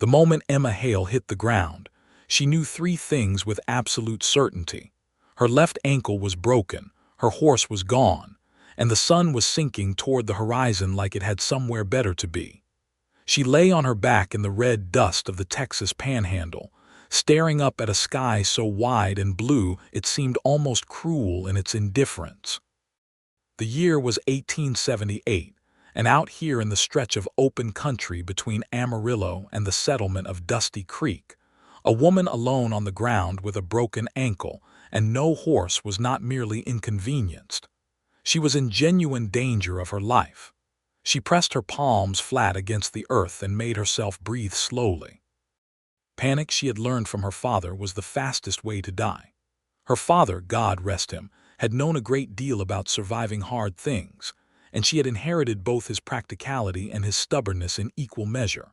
The moment Emma Hale hit the ground, she knew three things with absolute certainty. Her left ankle was broken, her horse was gone, and the sun was sinking toward the horizon like it had somewhere better to be. She lay on her back in the red dust of the Texas panhandle, staring up at a sky so wide and blue it seemed almost cruel in its indifference. The year was 1878, and out here in the stretch of open country between Amarillo and the settlement of Dusty Creek, a woman alone on the ground with a broken ankle and no horse was not merely inconvenienced. She was in genuine danger of her life. She pressed her palms flat against the earth and made herself breathe slowly. Panic, she had learned from her father, was the fastest way to die. Her father, God rest him, had known a great deal about surviving hard things, and she had inherited both his practicality and his stubbornness in equal measure.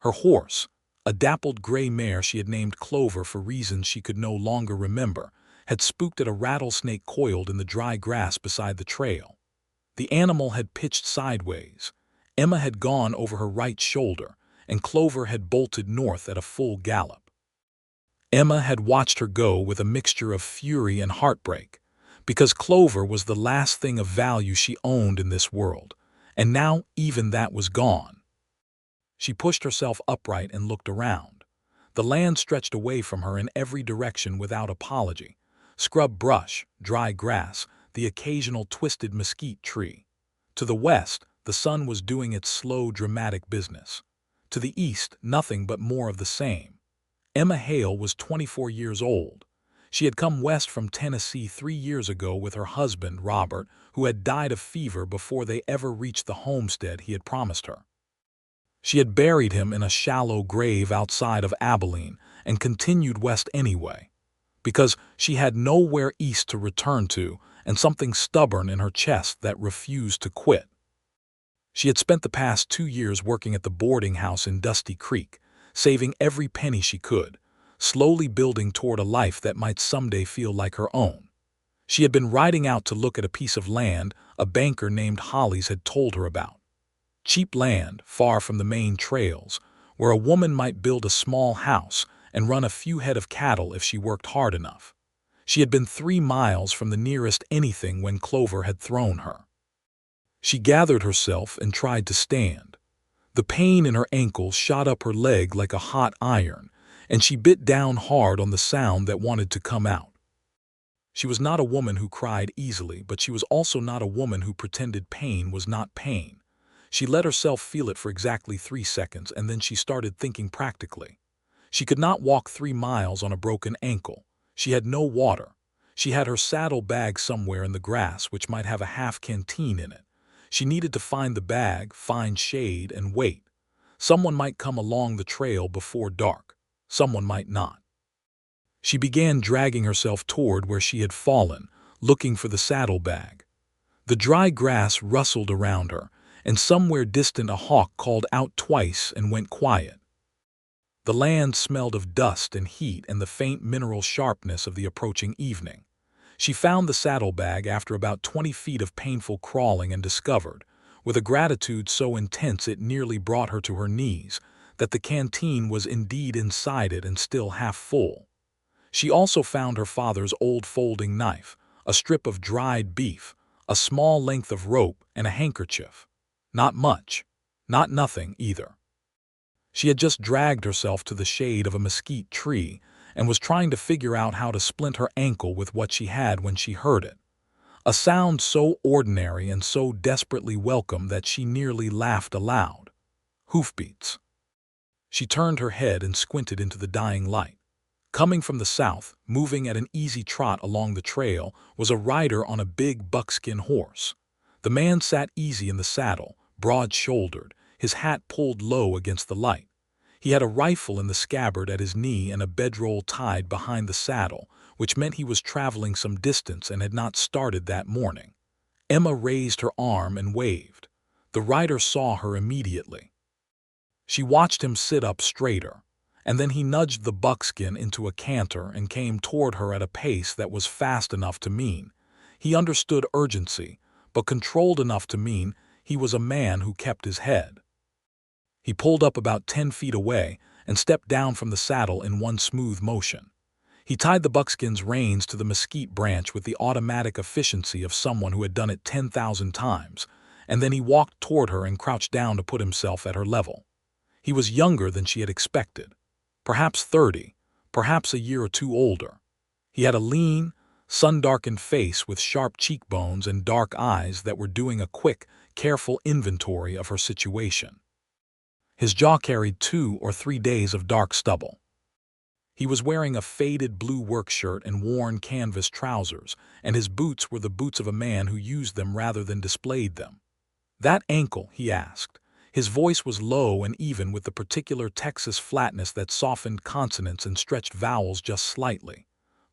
Her horse, a dappled gray mare she had named Clover for reasons she could no longer remember, had spooked at a rattlesnake coiled in the dry grass beside the trail. The animal had pitched sideways. Emma had gone over her right shoulder, and Clover had bolted north at a full gallop. Emma had watched her go with a mixture of fury and heartbreak, because Clover was the last thing of value she owned in this world, and now even that was gone. She pushed herself upright and looked around. The land stretched away from her in every direction without apology. Scrub brush, dry grass, the occasional twisted mesquite tree. To the west, the sun was doing its slow, dramatic business. To the east, nothing but more of the same. Emma Hale was 24 years old. She had come west from Tennessee 3 years ago with her husband, Robert, who had died of fever before they ever reached the homestead he had promised her. She had buried him in a shallow grave outside of Abilene and continued west anyway, because she had nowhere east to return to and something stubborn in her chest that refused to quit. She had spent the past 2 years working at the boarding house in Dusty Creek, saving every penny she could, slowly building toward a life that might someday feel like her own. She had been riding out to look at a piece of land a banker named Hollis had told her about. Cheap land, far from the main trails, where a woman might build a small house and run a few head of cattle if she worked hard enough. She had been 3 miles from the nearest anything when Clover had thrown her. She gathered herself and tried to stand. The pain in her ankle shot up her leg like a hot iron, and she bit down hard on the sound that wanted to come out. She was not a woman who cried easily, but she was also not a woman who pretended pain was not pain. She let herself feel it for exactly 3 seconds, and then she started thinking practically. She could not walk 3 miles on a broken ankle. She had no water. She had her saddle bag somewhere in the grass which might have a half canteen in it. She needed to find the bag, find shade, and wait. Someone might come along the trail before dark. Someone might not. She began dragging herself toward where she had fallen, looking for the saddlebag. The dry grass rustled around her, and somewhere distant a hawk called out twice and went quiet. The land smelled of dust and heat and the faint mineral sharpness of the approaching evening. She found the saddlebag after about 20 feet of painful crawling and discovered, with a gratitude so intense it nearly brought her to her knees, that the canteen was indeed inside it and still half full. She also found her father's old folding knife, a strip of dried beef, a small length of rope, and a handkerchief. Not much. Not nothing, either. She had just dragged herself to the shade of a mesquite tree and was trying to figure out how to splint her ankle with what she had when she heard it. A sound so ordinary and so desperately welcome that she nearly laughed aloud. Hoofbeats. She turned her head and squinted into the dying light. Coming from the south, moving at an easy trot along the trail, was a rider on a big buckskin horse. The man sat easy in the saddle, broad-shouldered, his hat pulled low against the light. He had a rifle in the scabbard at his knee and a bedroll tied behind the saddle, which meant he was traveling some distance and had not started that morning. Emma raised her arm and waved. The rider saw her immediately. She watched him sit up straighter, and then he nudged the buckskin into a canter and came toward her at a pace that was fast enough to mean he understood urgency, but controlled enough to mean he was a man who kept his head. He pulled up about 10 feet away and stepped down from the saddle in one smooth motion. He tied the buckskin's reins to the mesquite branch with the automatic efficiency of someone who had done it 10,000 times, and then he walked toward her and crouched down to put himself at her level. He was younger than she had expected. Perhaps 30, perhaps a year or two older. He had a lean, sun-darkened face with sharp cheekbones and dark eyes that were doing a quick, careful inventory of her situation. His jaw carried 2 or 3 days of dark stubble. He was wearing a faded blue work shirt and worn canvas trousers, and his boots were the boots of a man who used them rather than displayed them. "That ankle?" he asked. His voice was low and even with the particular Texas flatness that softened consonants and stretched vowels just slightly.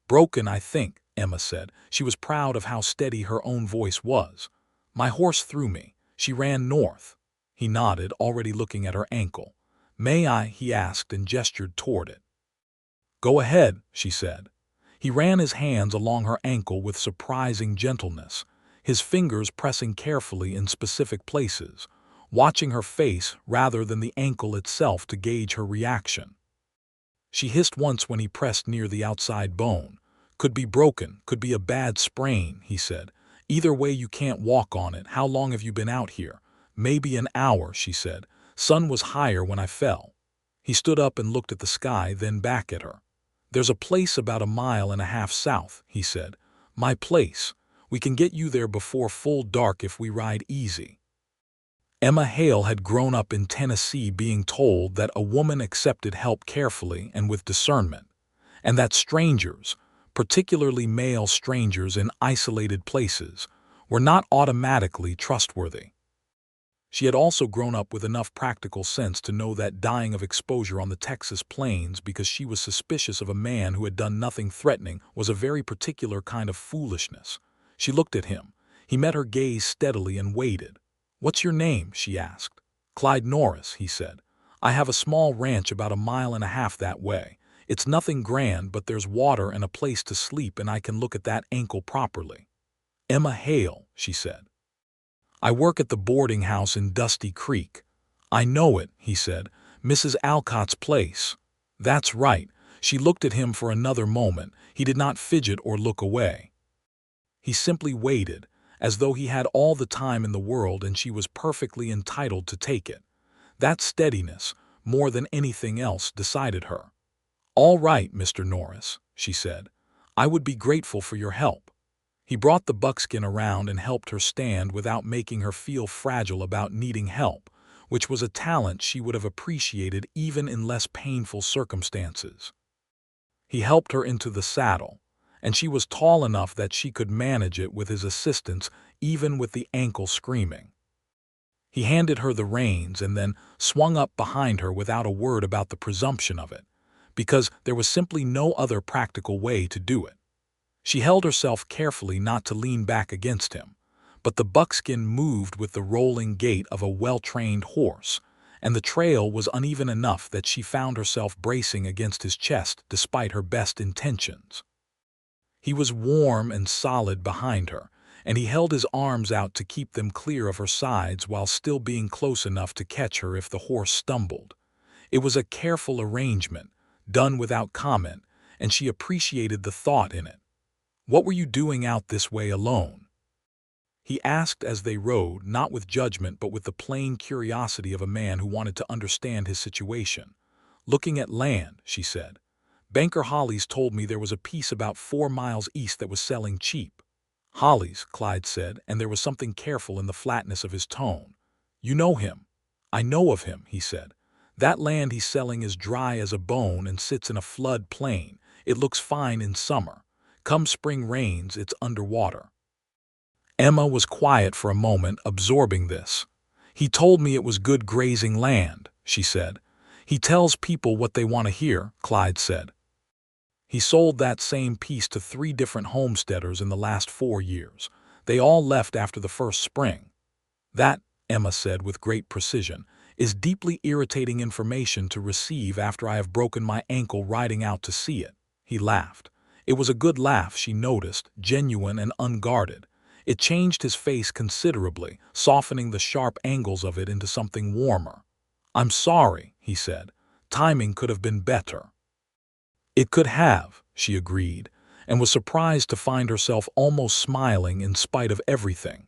"Broken, I think," Emma said. She was proud of how steady her own voice was. "My horse threw me. She ran north." He nodded, already looking at her ankle. "May I?" he asked and gestured toward it. "Go ahead," she said. He ran his hands along her ankle with surprising gentleness, his fingers pressing carefully in specific places, watching her face rather than the ankle itself to gauge her reaction. She hissed once when he pressed near the outside bone. "Could be broken, could be a bad sprain," he said. "Either way, you can't walk on it. How long have you been out here?" "Maybe an hour," she said. "Sun was higher when I fell." He stood up and looked at the sky, then back at her. "There's a place about 1.5 miles south," he said. "My place. We can get you there before full dark if we ride easy." Emma Hale had grown up in Tennessee being told that a woman accepted help carefully and with discernment, and that strangers, particularly male strangers in isolated places, were not automatically trustworthy. She had also grown up with enough practical sense to know that dying of exposure on the Texas plains because she was suspicious of a man who had done nothing threatening was a very particular kind of foolishness. She looked at him. He met her gaze steadily and waited. "What's your name?" she asked. "Clyde Norris," he said. "I have a small ranch about 1.5 miles that way. It's nothing grand, but there's water and a place to sleep, and I can look at that ankle properly." "Emma Hale," she said. "I work at the boarding house in Dusty Creek." "I know it," he said. "Mrs. Alcott's place." "That's right." She looked at him for another moment. He did not fidget or look away. He simply waited, as though he had all the time in the world and she was perfectly entitled to take it. That steadiness, more than anything else, decided her. "All right, Mr. Norris," she said. "I would be grateful for your help." He brought the buckskin around and helped her stand without making her feel fragile about needing help, which was a talent she would have appreciated even in less painful circumstances. He helped her into the saddle, and she was tall enough that she could manage it with his assistance even with the ankle screaming. He handed her the reins and then swung up behind her without a word about the presumption of it, because there was simply no other practical way to do it. She held herself carefully not to lean back against him, but the buckskin moved with the rolling gait of a well-trained horse, and the trail was uneven enough that she found herself bracing against his chest despite her best intentions. He was warm and solid behind her, and he held his arms out to keep them clear of her sides while still being close enough to catch her if the horse stumbled. It was a careful arrangement, done without comment, and she appreciated the thought in it. "What were you doing out this way alone?" he asked as they rode, not with judgment but with the plain curiosity of a man who wanted to understand his situation. "Looking at land," she said. "Banker Holly's told me there was a piece about 4 miles east that was selling cheap." "Holly's," Clyde said, and there was something careful in the flatness of his tone. "You know him?" "I know of him," he said. "That land he's selling is dry as a bone and sits in a flood plain. It looks fine in summer. Come spring rains, it's underwater." Emma was quiet for a moment, absorbing this. "He told me it was good grazing land," she said. "He tells people what they want to hear," Clyde said. "He sold that same piece to 3 different homesteaders in the last 4 years. They all left after the first spring." "That," Emma said with great precision, "is deeply irritating information to receive after I have broken my ankle riding out to see it." He laughed. It was a good laugh, she noticed, genuine and unguarded. It changed his face considerably, softening the sharp angles of it into something warmer. "I'm sorry," he said. Timing could have been better. It could have, she agreed, and was surprised to find herself almost smiling in spite of everything.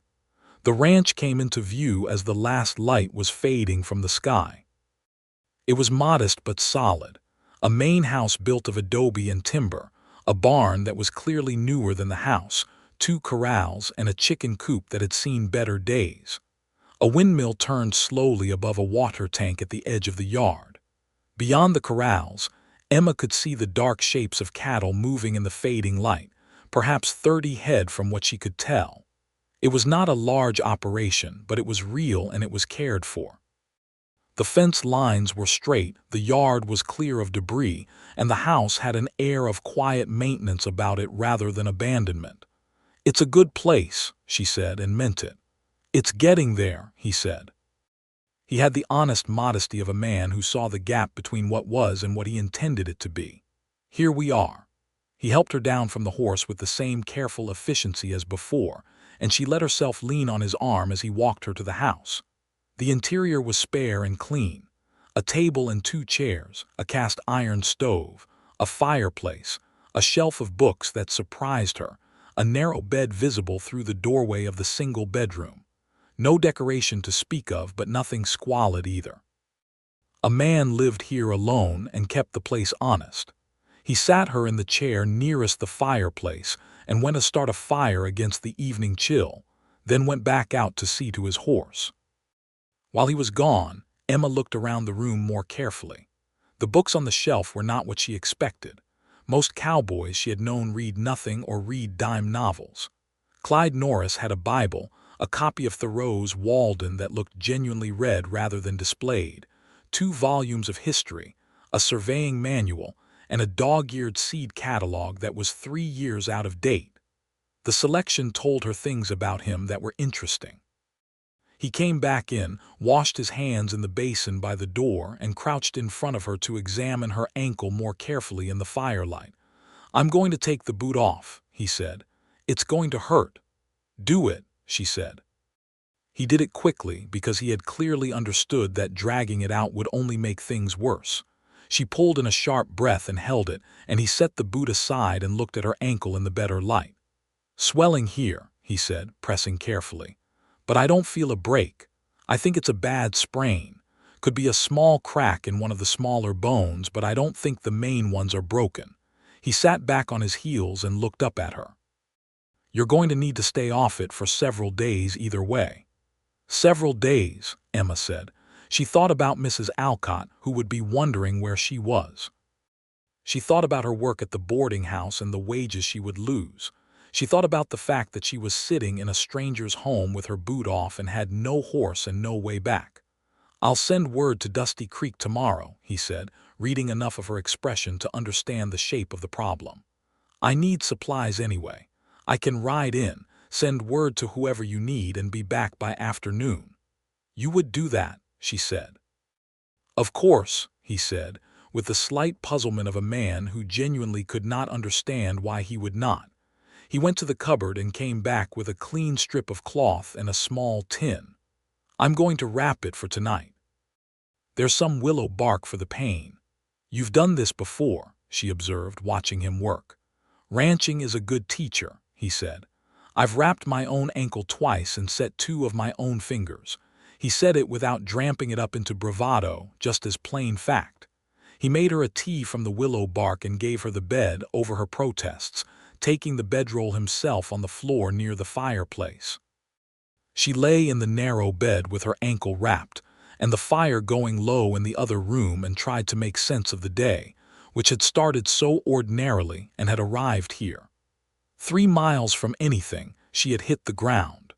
The ranch came into view as the last light was fading from the sky. It was modest but solid, a main house built of adobe and timber, a barn that was clearly newer than the house, 2 corrals, and a chicken coop that had seen better days. A windmill turned slowly above a water tank at the edge of the yard. Beyond the corrals, Emma could see the dark shapes of cattle moving in the fading light, perhaps 30 head from what she could tell. It was not a large operation, but it was real and it was cared for. The fence lines were straight, the yard was clear of debris, and the house had an air of quiet maintenance about it rather than abandonment. "It's a good place," she said, and meant it. "It's getting there," he said. He had the honest modesty of a man who saw the gap between what was and what he intended it to be. "Here we are." He helped her down from the horse with the same careful efficiency as before, and she let herself lean on his arm as he walked her to the house. The interior was spare and clean. A table and 2 chairs, a cast iron stove, a fireplace, a shelf of books that surprised her, a narrow bed visible through the doorway of the single bedroom. No decoration to speak of, but nothing squalid either. A man lived here alone and kept the place honest. He sat her in the chair nearest the fireplace and went to start a fire against the evening chill, then went back out to see to his horse. While he was gone, Emma looked around the room more carefully. The books on the shelf were not what she expected. Most cowboys she had known read nothing or read dime novels. Clyde Norris had a Bible, a copy of Thoreau's Walden that looked genuinely read rather than displayed, 2 volumes of history, a surveying manual, and a dog-eared seed catalog that was 3 years out of date. The selection told her things about him that were interesting. He came back in, washed his hands in the basin by the door, and crouched in front of her to examine her ankle more carefully in the firelight. "I'm going to take the boot off," he said. "It's going to hurt." "Do it," she said. He did it quickly because he had clearly understood that dragging it out would only make things worse. She pulled in a sharp breath and held it, and he set the boot aside and looked at her ankle in the better light. "Swelling here," he said, pressing carefully. "But I don't feel a break. I think it's a bad sprain. Could be a small crack in one of the smaller bones, but I don't think the main ones are broken." He sat back on his heels and looked up at her. "You're going to need to stay off it for several days either way." "Several days," Emma said. She thought about Mrs. Alcott, who would be wondering where she was. She thought about her work at the boarding house and the wages she would lose. She thought about the fact that she was sitting in a stranger's home with her boot off and had no horse and no way back. "I'll send word to Dusty Creek tomorrow," he said, reading enough of her expression to understand the shape of the problem. "I need supplies anyway. I can ride in, send word to whoever you need, and be back by afternoon." "You would do that," she said. "Of course," he said, with the slight puzzlement of a man who genuinely could not understand why he would not. He went to the cupboard and came back with a clean strip of cloth and a small tin. "I'm going to wrap it for tonight. There's some willow bark for the pain." "You've done this before," she observed, watching him work. "Ranching is a good teacher," he said. "I've wrapped my own ankle twice and set 2 of my own fingers." He said it without dramping it up into bravado, just as plain fact. He made her a tea from the willow bark and gave her the bed over her protests, taking the bedroll himself on the floor near the fireplace. She lay in the narrow bed with her ankle wrapped, and the fire going low in the other room, and tried to make sense of the day, which had started so ordinarily and had arrived here. 3 miles from anything, she had hit the ground.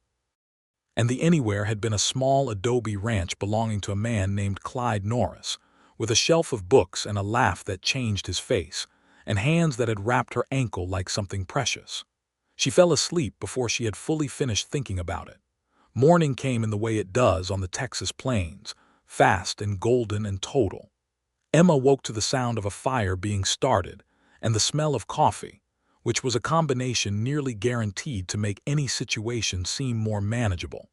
And the anywhere had been a small adobe ranch belonging to a man named Clyde Norris, with a shelf of books and a laugh that changed his face, and hands that had wrapped her ankle like something precious. She fell asleep before she had fully finished thinking about it. Morning came in the way it does on the Texas plains, fast and golden and total. Emma woke to the sound of a fire being started and the smell of coffee, which was a combination nearly guaranteed to make any situation seem more manageable.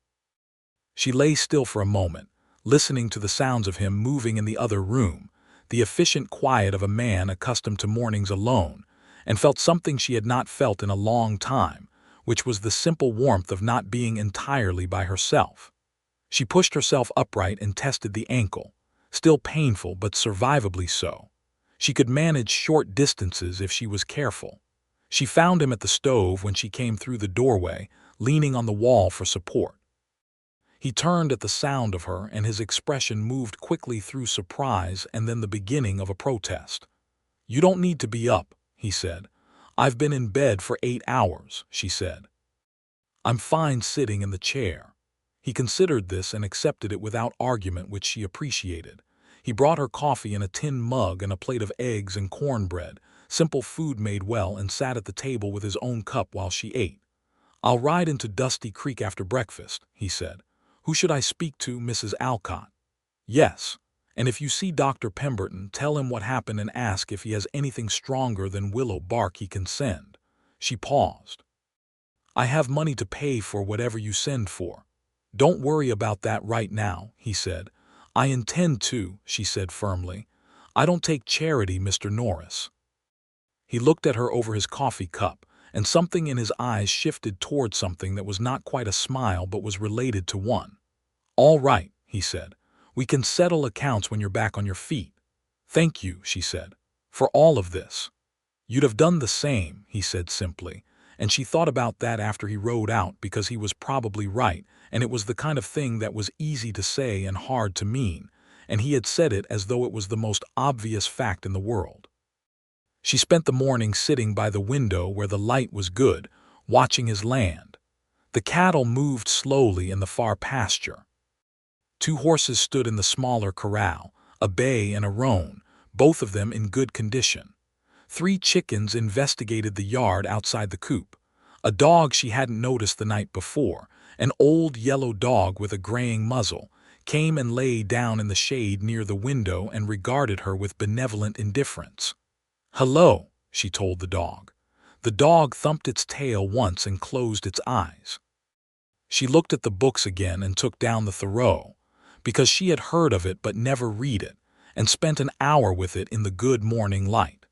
She lay still for a moment, listening to the sounds of him moving in the other room, the efficient quiet of a man accustomed to mornings alone, and felt something she had not felt in a long time, which was the simple warmth of not being entirely by herself. She pushed herself upright and tested the ankle, still painful but survivably so. She could manage short distances if she was careful. She found him at the stove when she came through the doorway, leaning on the wall for support. He turned at the sound of her, and his expression moved quickly through surprise and then the beginning of a protest. "You don't need to be up," he said. "I've been in bed for 8 hours," she said. "I'm fine sitting in the chair." He considered this and accepted it without argument, which she appreciated. He brought her coffee in a tin mug and a plate of eggs and cornbread, simple food made well, and sat at the table with his own cup while she ate. "I'll ride into Dusty Creek after breakfast," he said. "Who should I speak to, Mrs. Alcott?" "Yes. And if you see Dr. Pemberton, tell him what happened and ask if he has anything stronger than willow bark he can send." She paused. "I have money to pay for whatever you send for." "Don't worry about that right now," he said. "I intend to," she said firmly. "I don't take charity, Mr. Norris." He looked at her over his coffee cup, and something in his eyes shifted toward something that was not quite a smile but was related to one. "All right," he said. "We can settle accounts when you're back on your feet." "Thank you," she said, "for all of this." "You'd have done the same," he said simply, and she thought about that after he rode out, because he was probably right, and it was the kind of thing that was easy to say and hard to mean, and he had said it as though it was the most obvious fact in the world. She spent the morning sitting by the window where the light was good, watching his land. The cattle moved slowly in the far pasture. 2 horses stood in the smaller corral, a bay and a roan, both of them in good condition. 3 chickens investigated the yard outside the coop. A dog she hadn't noticed the night before, an old yellow dog with a graying muzzle, came and lay down in the shade near the window and regarded her with benevolent indifference. "Hello," she told the dog. The dog thumped its tail once and closed its eyes. She looked at the books again and took down the Thoreau, because she had heard of it but never read it, and spent an hour with it in the good morning light.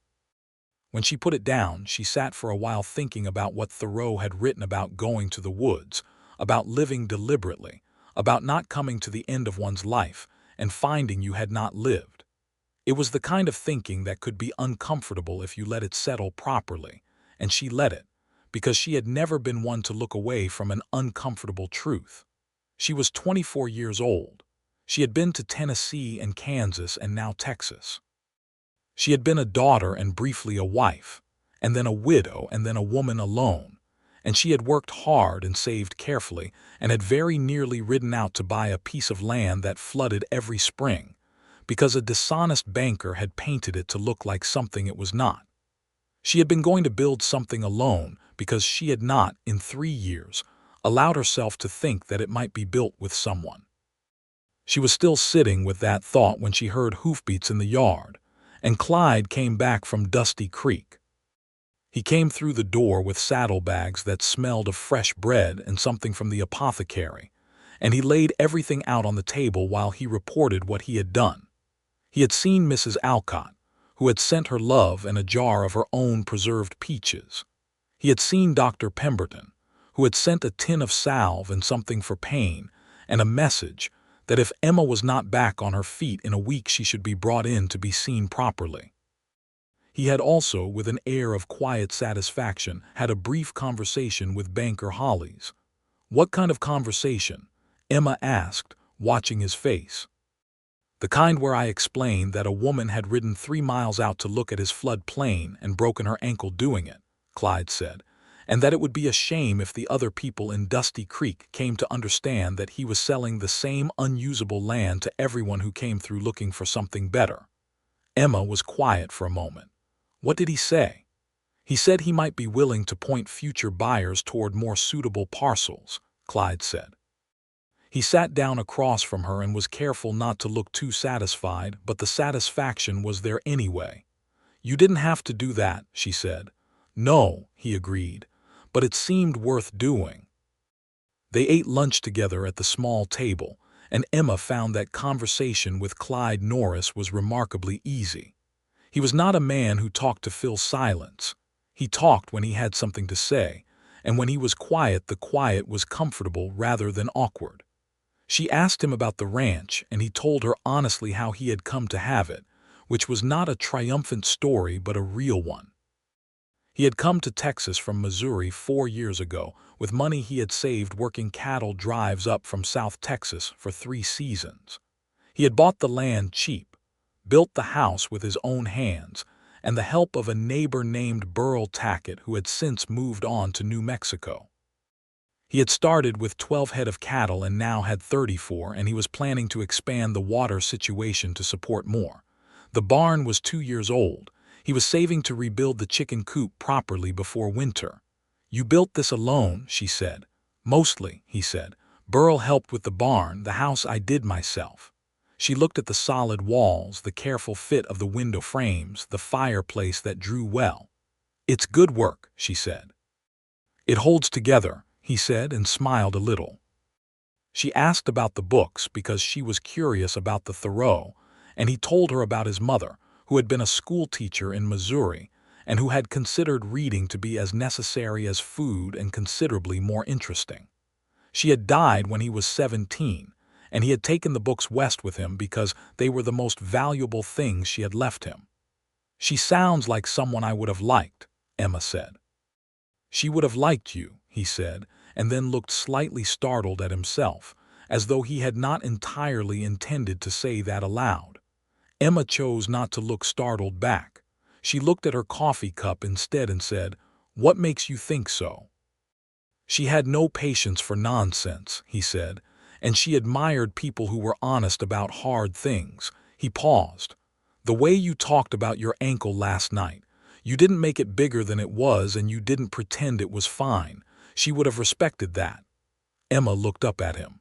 When she put it down, she sat for a while thinking about what Thoreau had written about going to the woods, about living deliberately, about not coming to the end of one's life and finding you had not lived. It was the kind of thinking that could be uncomfortable if you let it settle properly, and she let it, because she had never been one to look away from an uncomfortable truth. She was 24 years old. She had been to Tennessee and Kansas and now Texas. She had been a daughter and briefly a wife, and then a widow and then a woman alone, and she had worked hard and saved carefully and had very nearly ridden out to buy a piece of land that flooded every spring, because a dishonest banker had painted it to look like something it was not. She had been going to build something alone because she had not, in 3 years, allowed herself to think that it might be built with someone. She was still sitting with that thought when she heard hoofbeats in the yard, and Clyde came back from Dusty Creek. He came through the door with saddlebags that smelled of fresh bread and something from the apothecary, and he laid everything out on the table while he reported what he had done. He had seen Mrs. Alcott, who had sent her love and a jar of her own preserved peaches. He had seen Dr. Pemberton, who had sent a tin of salve and something for pain, and a message that if Emma was not back on her feet in a week she should be brought in to be seen properly. He had also, with an air of quiet satisfaction, had a brief conversation with banker Hollies. "What kind of conversation?" Emma asked, watching his face. "The kind where I explained that a woman had ridden 3 miles out to look at his flood plain and broken her ankle doing it," Clyde said, "and that it would be a shame if the other people in Dusty Creek came to understand that he was selling the same unusable land to everyone who came through looking for something better." Emma was quiet for a moment. "What did he say?" "He said he might be willing to point future buyers toward more suitable parcels," Clyde said. He sat down across from her and was careful not to look too satisfied, but the satisfaction was there anyway. "You didn't have to do that," she said. "No," he agreed, "but it seemed worth doing." They ate lunch together at the small table, and Emma found that conversation with Clyde Norris was remarkably easy. He was not a man who talked to fill silence. He talked when he had something to say, and when he was quiet, the quiet was comfortable rather than awkward. She asked him about the ranch, and he told her honestly how he had come to have it, which was not a triumphant story but a real one. He had come to Texas from Missouri 4 years ago with money he had saved working cattle drives up from South Texas for 3 seasons. He had bought the land cheap, built the house with his own hands, and the help of a neighbor named Burl Tackett who had since moved on to New Mexico. He had started with 12 head of cattle and now had 34, and he was planning to expand the water situation to support more. The barn was 2 years old. He was saving to rebuild the chicken coop properly before winter. "You built this alone," she said. "Mostly," he said. "Burl helped with the barn, the house I did myself." She looked at the solid walls, the careful fit of the window frames, the fireplace that drew well. "It's good work," she said. "It holds together," he said, and smiled a little. She asked about the books because she was curious about the Thoreau, and he told her about his mother, who had been a school teacher in Missouri and who had considered reading to be as necessary as food and considerably more interesting. She had died when he was 17, and he had taken the books west with him because they were the most valuable things she had left him. "She sounds like someone I would have liked," Emma said. "She would have liked you," he said, and then looked slightly startled at himself, as though he had not entirely intended to say that aloud. Emma chose not to look startled back. She looked at her coffee cup instead and said, "What makes you think so?" She had no patience for nonsense, he said, and she admired people who were honest about hard things. He paused. "The way you talked about your ankle last night, you didn't make it bigger than it was and you didn't pretend it was fine. She would have respected that." Emma looked up at him.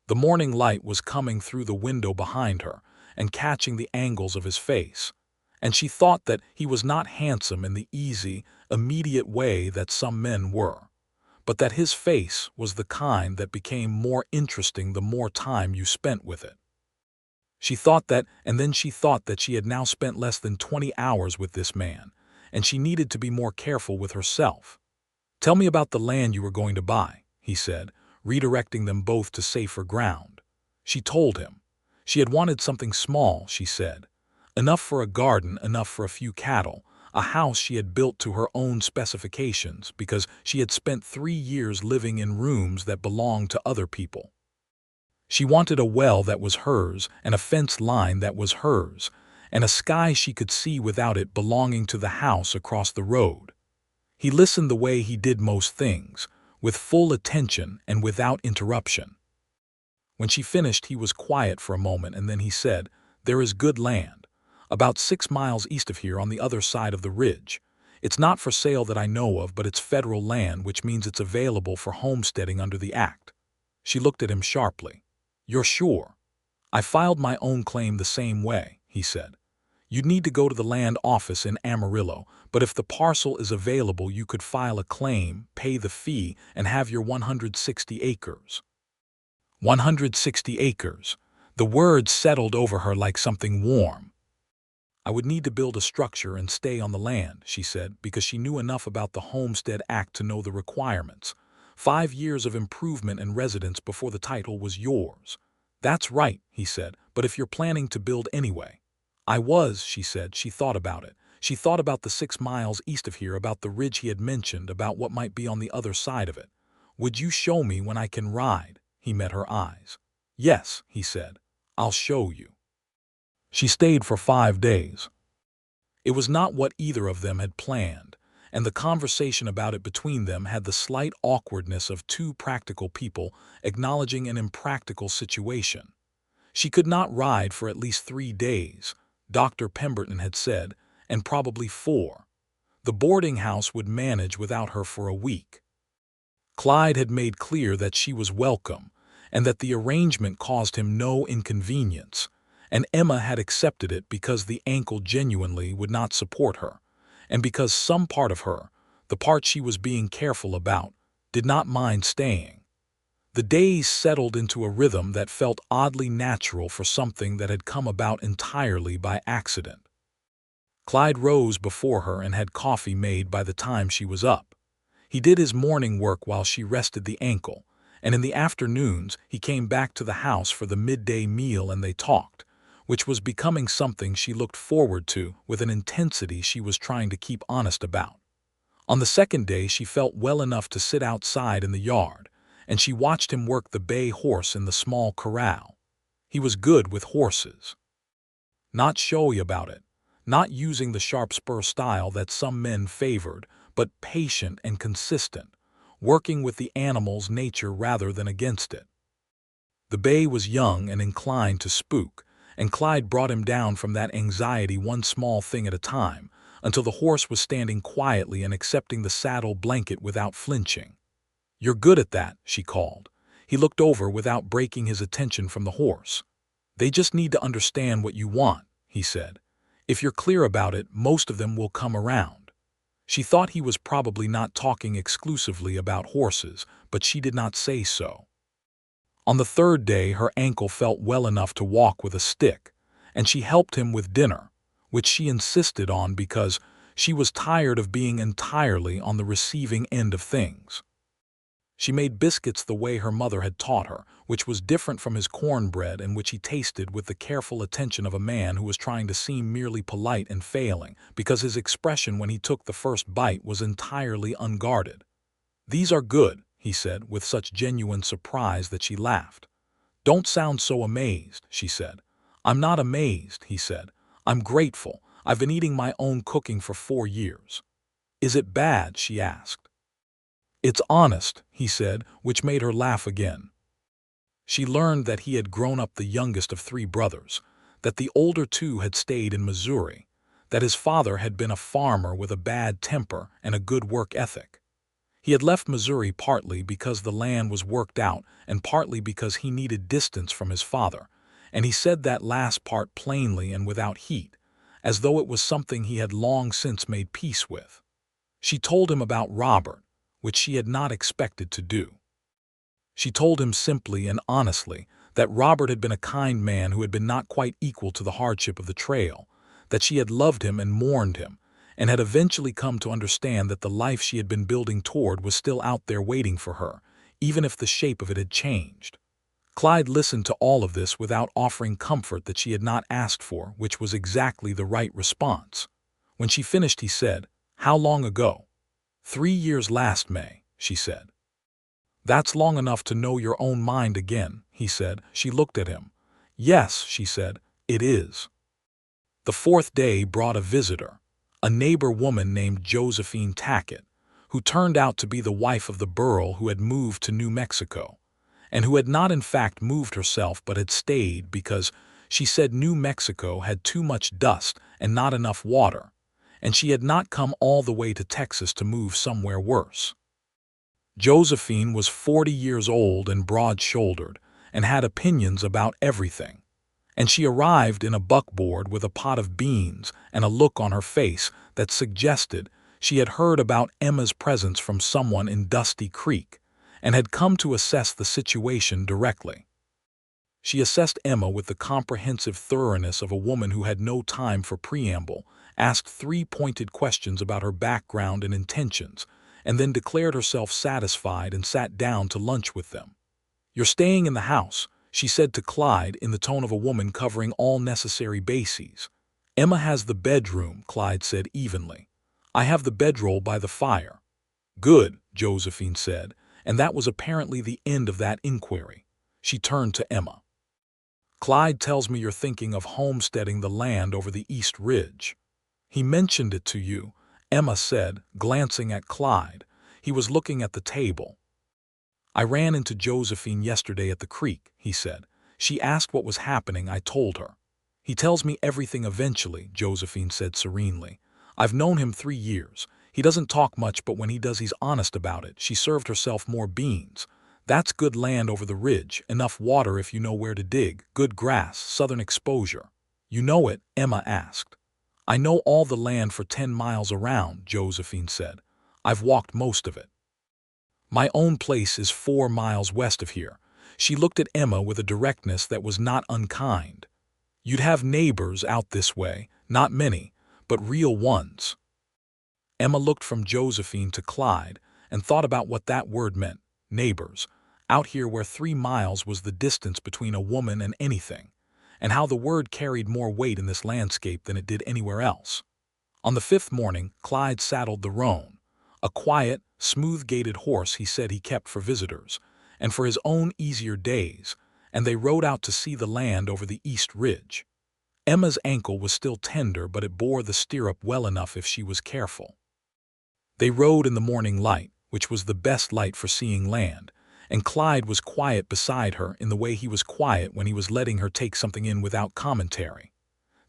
The morning light was coming through the window behind her and catching the angles of his face, and she thought that he was not handsome in the easy, immediate way that some men were, but that his face was the kind that became more interesting the more time you spent with it. She thought that, and then she thought that she had now spent less than 20 hours with this man, and she needed to be more careful with herself. "Tell me about the land you were going to buy," he said, redirecting them both to safer ground. She told him. She had wanted something small, she said. Enough for a garden, enough for a few cattle, a house she had built to her own specifications because she had spent 3 years living in rooms that belonged to other people. She wanted a well that was hers, and a fence line that was hers, and a sky she could see without it belonging to the house across the road. He listened the way he did most things, with full attention and without interruption. When she finished, he was quiet for a moment, and then he said, "There is good land, about 6 miles east of here on the other side of the ridge. It's not for sale that I know of, but it's federal land, which means it's available for homesteading under the act." She looked at him sharply. "You're sure?" "I filed my own claim the same way," he said. "You'd need to go to the land office in Amarillo, but if the parcel is available you could file a claim, pay the fee, and have your 160 acres. 160 acres. The words settled over her like something warm. "I would need to build a structure and stay on the land," she said, because she knew enough about the Homestead Act to know the requirements. 5 years of improvement and residence before the title was yours. "That's right," he said, "but if you're planning to build anyway." "I was," she said. She thought about it. She thought about the 6 miles east of here, about the ridge he had mentioned, about what might be on the other side of it. "Would you show me when I can ride?" He met her eyes. "Yes," he said. "I'll show you." She stayed for 5 days. It was not what either of them had planned, and the conversation about it between them had the slight awkwardness of 2 practical people acknowledging an impractical situation. She could not ride for at least 3 days, Dr. Pemberton had said, and probably 4. The boarding house would manage without her for a week. Clyde had made clear that she was welcome, and that the arrangement caused him no inconvenience, and Emma had accepted it because the ankle genuinely would not support her, and because some part of her, the part she was being careful about, did not mind staying. The days settled into a rhythm that felt oddly natural for something that had come about entirely by accident. Clyde rose before her and had coffee made by the time she was up. He did his morning work while she rested the ankle, and in the afternoons he came back to the house for the midday meal and they talked, which was becoming something she looked forward to with an intensity she was trying to keep honest about. On the second day she felt well enough to sit outside in the yard, and she watched him work the bay horse in the small corral. He was good with horses. Not showy about it, not using the sharp spur style that some men favored, but patient and consistent, working with the animal's nature rather than against it. The bay was young and inclined to spook, and Clyde brought him down from that anxiety one small thing at a time, until the horse was standing quietly and accepting the saddle blanket without flinching. "You're good at that," she called. He looked over without breaking his attention from the horse. "They just need to understand what you want," he said. "If you're clear about it, most of them will come around." She thought he was probably not talking exclusively about horses, but she did not say so. On the third day her ankle felt well enough to walk with a stick, and she helped him with dinner, which she insisted on because she was tired of being entirely on the receiving end of things. She made biscuits the way her mother had taught her, which was different from his cornbread and which he tasted with the careful attention of a man who was trying to seem merely polite and failing, because his expression when he took the first bite was entirely unguarded. "These are good," he said, with such genuine surprise that she laughed. "Don't sound so amazed," she said. "I'm not amazed," he said. "I'm grateful. I've been eating my own cooking for 4 years." "Is it bad?" she asked. "It's honest," he said, which made her laugh again. She learned that he had grown up the youngest of 3 brothers, that the older 2 had stayed in Missouri, that his father had been a farmer with a bad temper and a good work ethic. He had left Missouri partly because the land was worked out and partly because he needed distance from his father, and he said that last part plainly and without heat, as though it was something he had long since made peace with. She told him about Robert, which she had not expected to do. She told him simply and honestly that Robert had been a kind man who had been not quite equal to the hardship of the trail, that she had loved him and mourned him, and had eventually come to understand that the life she had been building toward was still out there waiting for her, even if the shape of it had changed. Clyde listened to all of this without offering comfort that she had not asked for, which was exactly the right response. When she finished, he said, "How long ago?" 3 years last May," she said. "That's long enough to know your own mind again," he said. She looked at him. "Yes," she said, "it is." The 4th day brought a visitor, a neighbor woman named Josephine Tackett, who turned out to be the wife of the burro who had moved to New Mexico, and who had not in fact moved herself but had stayed because she said New Mexico had too much dust and not enough water, and she had not come all the way to Texas to move somewhere worse. Josephine was 40 years old and broad-shouldered, and had opinions about everything, and she arrived in a buckboard with a pot of beans and a look on her face that suggested she had heard about Emma's presence from someone in Dusty Creek, and had come to assess the situation directly. She assessed Emma with the comprehensive thoroughness of a woman who had no time for preamble, asked 3 pointed questions about her background and intentions, and then declared herself satisfied and sat down to lunch with them. "You're staying in the house," she said to Clyde in the tone of a woman covering all necessary bases. "Emma has the bedroom," Clyde said evenly. "I have the bedroll by the fire." "Good," Josephine said, and that was apparently the end of that inquiry. She turned to Emma. "Clyde tells me you're thinking of homesteading the land over the East Ridge." "He mentioned it to you," Emma said, glancing at Clyde. He was looking at the table. "I ran into Josephine yesterday at the creek," he said. "She asked what was happening. I told her." "He tells me everything eventually," Josephine said serenely. "I've known him 3 years. He doesn't talk much, but when he does he's honest about it." She served herself more beans. "That's good land over the ridge, enough water if you know where to dig, good grass, southern exposure." "You know it?" Emma asked. "I know all the land for 10 miles around," Josephine said. "I've walked most of it." My own place is 4 miles west of here." She looked at Emma with a directness that was not unkind. "You'd have neighbors out this way, not many, but real ones." Emma looked from Josephine to Clyde and thought about what that word meant, neighbors, out here where 3 miles was the distance between a woman and anything, and how the word carried more weight in this landscape than it did anywhere else. On the 5th morning, Clyde saddled the roan, a quiet, smooth-gaited horse he said he kept for visitors, and for his own easier days, and they rode out to see the land over the east ridge. Emma's ankle was still tender, but it bore the stirrup well enough if she was careful. They rode in the morning light, which was the best light for seeing land, and Clyde was quiet beside her in the way he was quiet when he was letting her take something in without commentary.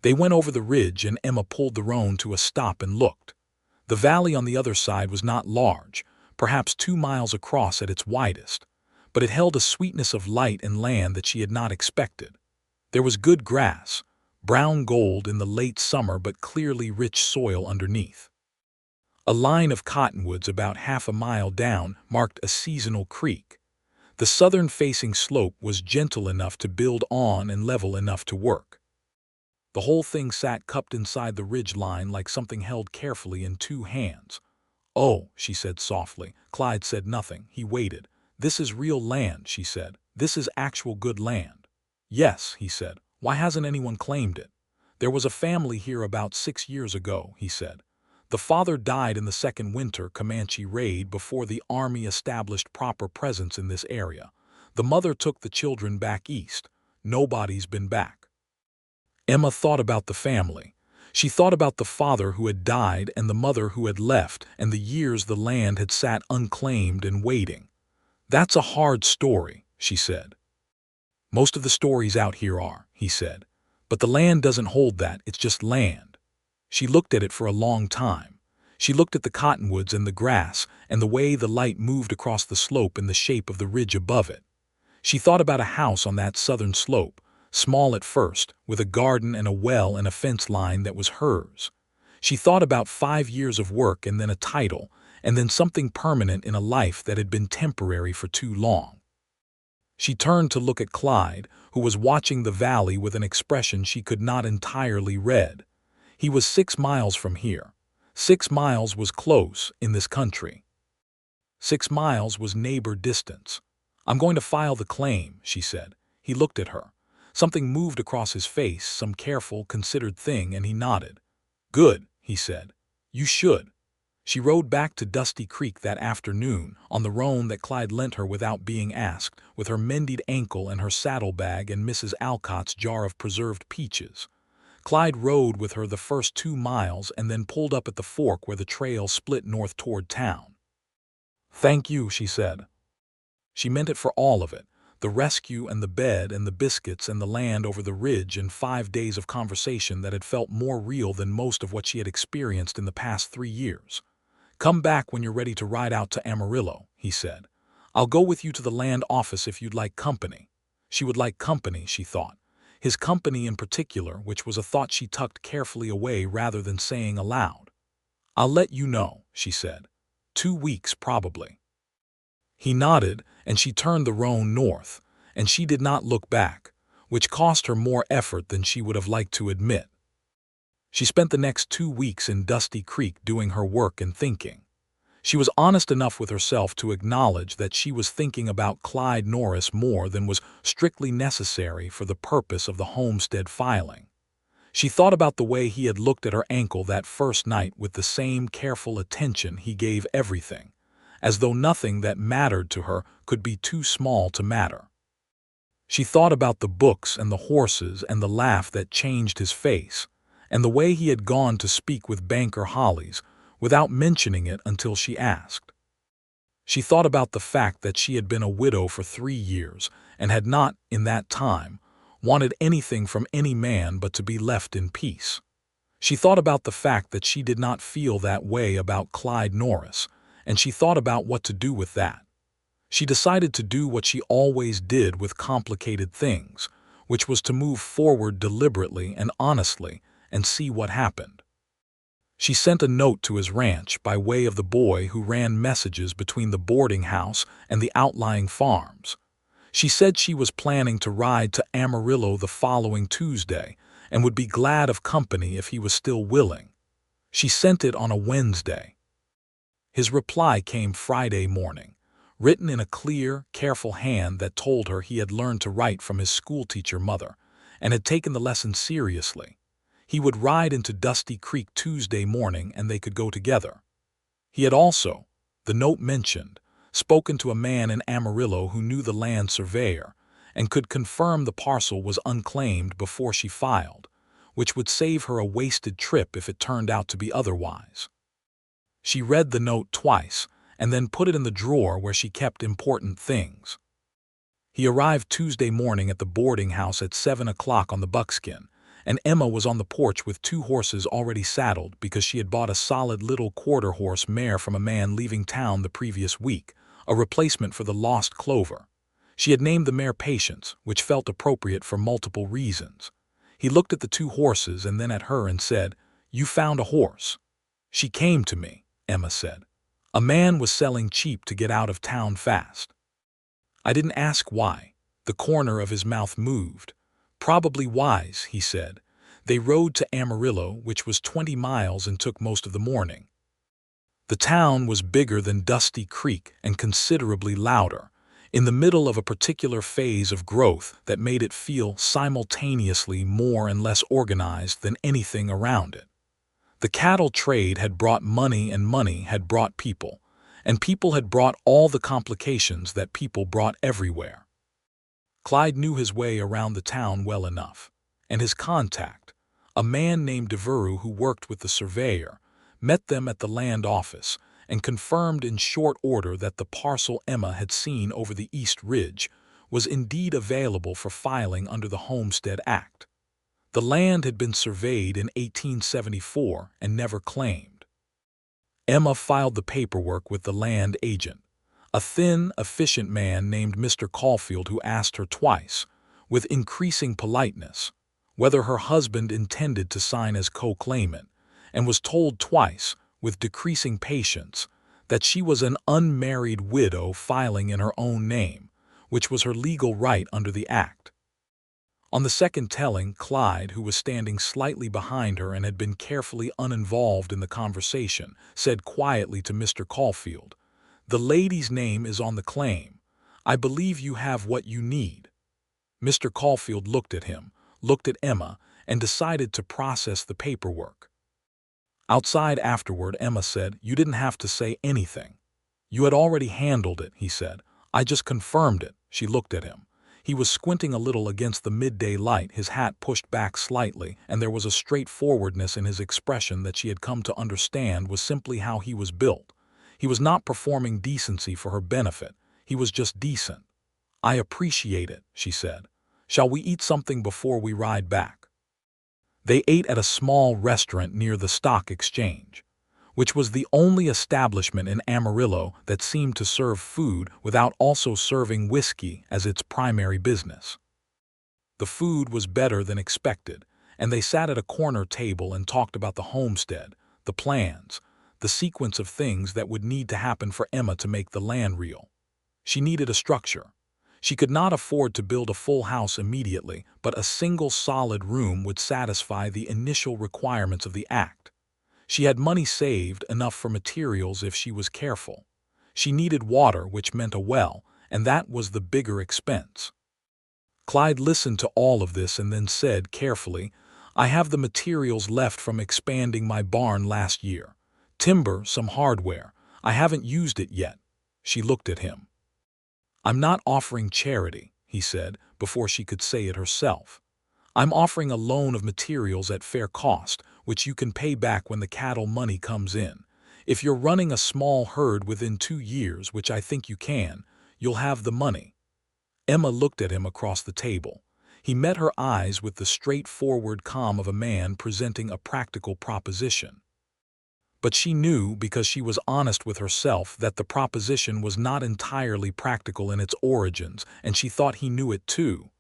They went over the ridge and Emma pulled the roan to a stop and looked. The valley on the other side was not large, perhaps 2 miles across at its widest, but it held a sweetness of light and land that she had not expected. There was good grass, brown gold in the late summer but clearly rich soil underneath. A line of cottonwoods about half a mile down marked a seasonal creek. The southern-facing slope was gentle enough to build on and level enough to work. The whole thing sat cupped inside the ridge line like something held carefully in 2 hands. "Oh," she said softly. Clyde said nothing. He waited. "This is real land," she said. "This is actual good land." "Yes," he said. "Why hasn't anyone claimed it?" "There was a family here about 6 years ago," he said. "The father died in the second winter Comanche raid before the army established proper presence in this area. The mother took the children back east. Nobody's been back." Emma thought about the family. She thought about the father who had died and the mother who had left and the years the land had sat unclaimed and waiting. "That's a hard story," she said. "Most of the stories out here are," he said. "But the land doesn't hold that, it's just land." She looked at it for a long time. She looked at the cottonwoods and the grass and the way the light moved across the slope in the shape of the ridge above it. She thought about a house on that southern slope, small at first, with a garden and a well and a fence line that was hers. She thought about 5 years of work and then a title, and then something permanent in a life that had been temporary for too long. She turned to look at Clyde, who was watching the valley with an expression she could not entirely read. He was 6 miles from here. 6 miles was close in this country. 6 miles was neighbor distance. "I'm going to file the claim," she said. He looked at her. Something moved across his face, some careful, considered thing, and he nodded. "Good," he said. "You should." She rode back to Dusty Creek that afternoon on the roan that Clyde lent her without being asked, with her mended ankle and her saddlebag and Mrs. Alcott's jar of preserved peaches. Clyde rode with her the first 2 miles and then pulled up at the fork where the trail split north toward town. "Thank you," she said. She meant it for all of it, the rescue and the bed and the biscuits and the land over the ridge and 5 days of conversation that had felt more real than most of what she had experienced in the past 3 years. "Come back when you're ready to ride out to Amarillo," he said. "I'll go with you to the land office if you'd like company." She would like company, she thought. His company in particular, which was a thought she tucked carefully away rather than saying aloud. "I'll let you know," she said. 2 weeks, probably." He nodded, and she turned the roan north, and she did not look back, which cost her more effort than she would have liked to admit. She spent the next 2 weeks in Dusty Creek doing her work and thinking. She was honest enough with herself to acknowledge that she was thinking about Clyde Norris more than was strictly necessary for the purpose of the homestead filing. She thought about the way he had looked at her ankle that first night with the same careful attention he gave everything, as though nothing that mattered to her could be too small to matter. She thought about the books and the horses and the laugh that changed his face, and the way he had gone to speak with Banker Hollies, without mentioning it until she asked. She thought about the fact that she had been a widow for 3 years and had not, in that time, wanted anything from any man but to be left in peace. She thought about the fact that she did not feel that way about Clyde Norris, and she thought about what to do with that. She decided to do what she always did with complicated things, which was to move forward deliberately and honestly and see what happened. She sent a note to his ranch by way of the boy who ran messages between the boarding house and the outlying farms. She said she was planning to ride to Amarillo the following Tuesday and would be glad of company if he was still willing. She sent it on a Wednesday. His reply came Friday morning, written in a clear, careful hand that told her he had learned to write from his schoolteacher mother and had taken the lesson seriously. He would ride into Dusty Creek Tuesday morning and they could go together. He had also, the note mentioned, spoken to a man in Amarillo who knew the land surveyor and could confirm the parcel was unclaimed before she filed, which would save her a wasted trip if it turned out to be otherwise. She read the note twice and then put it in the drawer where she kept important things. He arrived Tuesday morning at the boarding house at 7 o'clock on the buckskin, and Emma was on the porch with 2 horses already saddled because she had bought a solid little quarter-horse mare from a man leaving town the previous week, a replacement for the lost Clover. She had named the mare Patience, which felt appropriate for multiple reasons. He looked at the 2 horses and then at her and said, "You found a horse." "She came to me," Emma said. "A man was selling cheap to get out of town fast." "I didn't ask why." The corner of his mouth moved. "Probably wise," he said. They rode to Amarillo, which was 20 miles and took most of the morning. The town was bigger than Dusty Creek and considerably louder, in the middle of a particular phase of growth that made it feel simultaneously more and less organized than anything around it. The cattle trade had brought money and money had brought people, and people had brought all the complications that people brought everywhere. Clyde knew his way around the town well enough, and his contact, a man named Devereaux who worked with the surveyor, met them at the land office and confirmed in short order that the parcel Emma had seen over the East Ridge was indeed available for filing under the Homestead Act. The land had been surveyed in 1874 and never claimed. Emma filed the paperwork with the land agent, a thin, efficient man named Mr. Caulfield, who asked her twice, with increasing politeness, whether her husband intended to sign as co-claimant, and was told twice, with decreasing patience, that she was an unmarried widow filing in her own name, which was her legal right under the Act. On the second telling, Clyde, who was standing slightly behind her and had been carefully uninvolved in the conversation, said quietly to Mr. Caulfield, "The lady's name is on the claim. I believe you have what you need." Mr. Caulfield looked at him, looked at Emma, and decided to process the paperwork. Outside afterward, Emma said, "You didn't have to say anything." "You had already handled it," he said. "I just confirmed it." She looked at him. He was squinting a little against the midday light, his hat pushed back slightly, and there was a straightforwardness in his expression that she had come to understand was simply how he was built. He was not performing decency for her benefit. He was just decent. "I appreciate it," she said. "Shall we eat something before we ride back?" They ate at a small restaurant near the stock exchange, which was the only establishment in Amarillo that seemed to serve food without also serving whiskey as its primary business. The food was better than expected, and they sat at a corner table and talked about the homestead, the plans, the sequence of things that would need to happen for Emma to make the land real. She needed a structure. She could not afford to build a full house immediately, but a single solid room would satisfy the initial requirements of the Act. She had money saved, enough for materials if she was careful. She needed water, which meant a well, and that was the bigger expense. Clyde listened to all of this and then said carefully, "I have the materials left from expanding my barn last year. Timber, some hardware. I haven't used it yet." She looked at him. "I'm not offering charity," he said, before she could say it herself. "I'm offering a loan of materials at fair cost, which you can pay back when the cattle money comes in. If you're running a small herd within 2 years, which I think you can, you'll have the money." Emma looked at him across the table. He met her eyes with the straightforward calm of a man presenting a practical proposition. But she knew, because she was honest with herself, that the proposition was not entirely practical in its origins, and she thought he knew it too.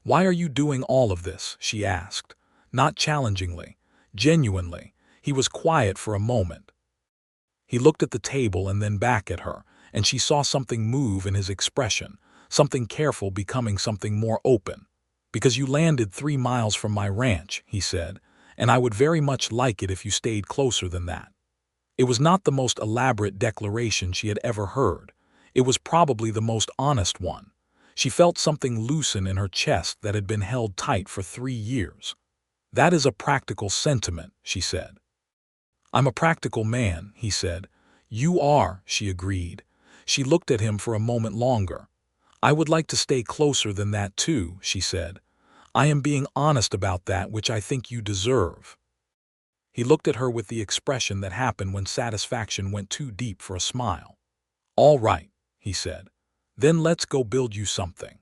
"Why are you doing all of this?" she asked, not challengingly, genuinely. He was quiet for a moment. He looked at the table and then back at her, and she saw something move in his expression, something careful becoming something more open. "Because you landed 3 miles from my ranch," he said, "and I would very much like it if you stayed closer than that." It was not the most elaborate declaration she had ever heard. It was probably the most honest one. She felt something loosen in her chest that had been held tight for 3 years. "That is a practical sentiment," she said. "I'm a practical man," he said. "You are," she agreed. She looked at him for a moment longer. "I would like to stay closer than that too," she said. "I am being honest about that which I think you deserve." He looked at her with the expression that happened when satisfaction went too deep for a smile. "All right," he said. "Then let's go build you something."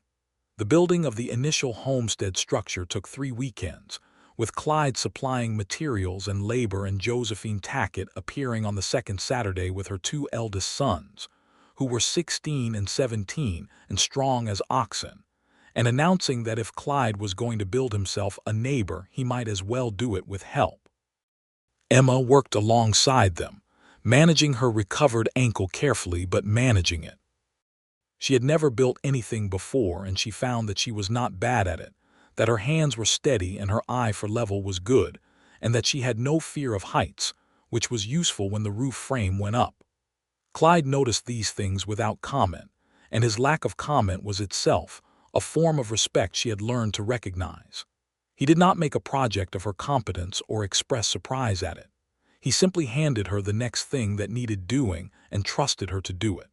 The building of the initial homestead structure took 3 weekends, with Clyde supplying materials and labor and Josephine Tackett appearing on the second Saturday with her 2 eldest sons, who were 16 and 17 and strong as oxen, and announcing that if Clyde was going to build himself a neighbor, he might as well do it with help. Emma worked alongside them, managing her recovered ankle carefully but managing it. She had never built anything before, and she found that she was not bad at it, that her hands were steady and her eye for level was good, and that she had no fear of heights, which was useful when the roof frame went up. Clyde noticed these things without comment, and his lack of comment was itself a form of respect she had learned to recognize. He did not make a project of her competence or express surprise at it. He simply handed her the next thing that needed doing and trusted her to do it.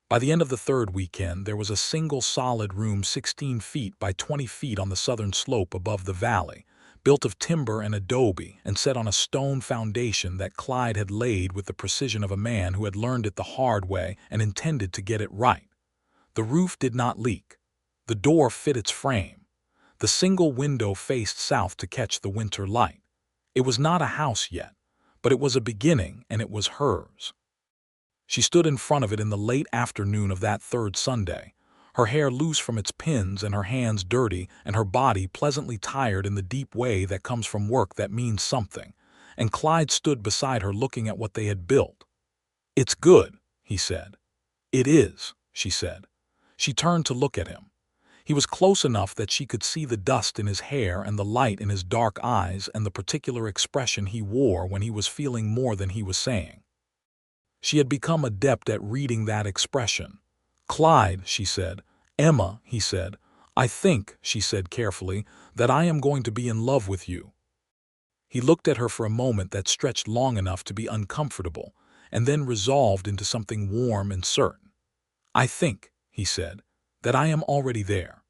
By the end of the 3rd weekend, there was a single solid room 16 feet by 20 feet on the southern slope above the valley, built of timber and adobe and set on a stone foundation that Clyde had laid with the precision of a man who had learned it the hard way and intended to get it right. The roof did not leak. The door fit its frame. The single window faced south to catch the winter light. It was not a house yet, but it was a beginning, and it was hers. She stood in front of it in the late afternoon of that 3rd Sunday, her hair loose from its pins and her hands dirty and her body pleasantly tired in the deep way that comes from work that means something, and Clyde stood beside her looking at what they had built. "It's good," he said. "It is," she said. She turned to look at him. He was close enough that she could see the dust in his hair and the light in his dark eyes and the particular expression he wore when he was feeling more than he was saying. She had become adept at reading that expression. "Clyde," she said. "Emma," he said. "I think," she said carefully, "that I am going to be in love with you." He looked at her for a moment that stretched long enough to be uncomfortable, and then resolved into something warm and certain. "I think," he said, "that I am already there."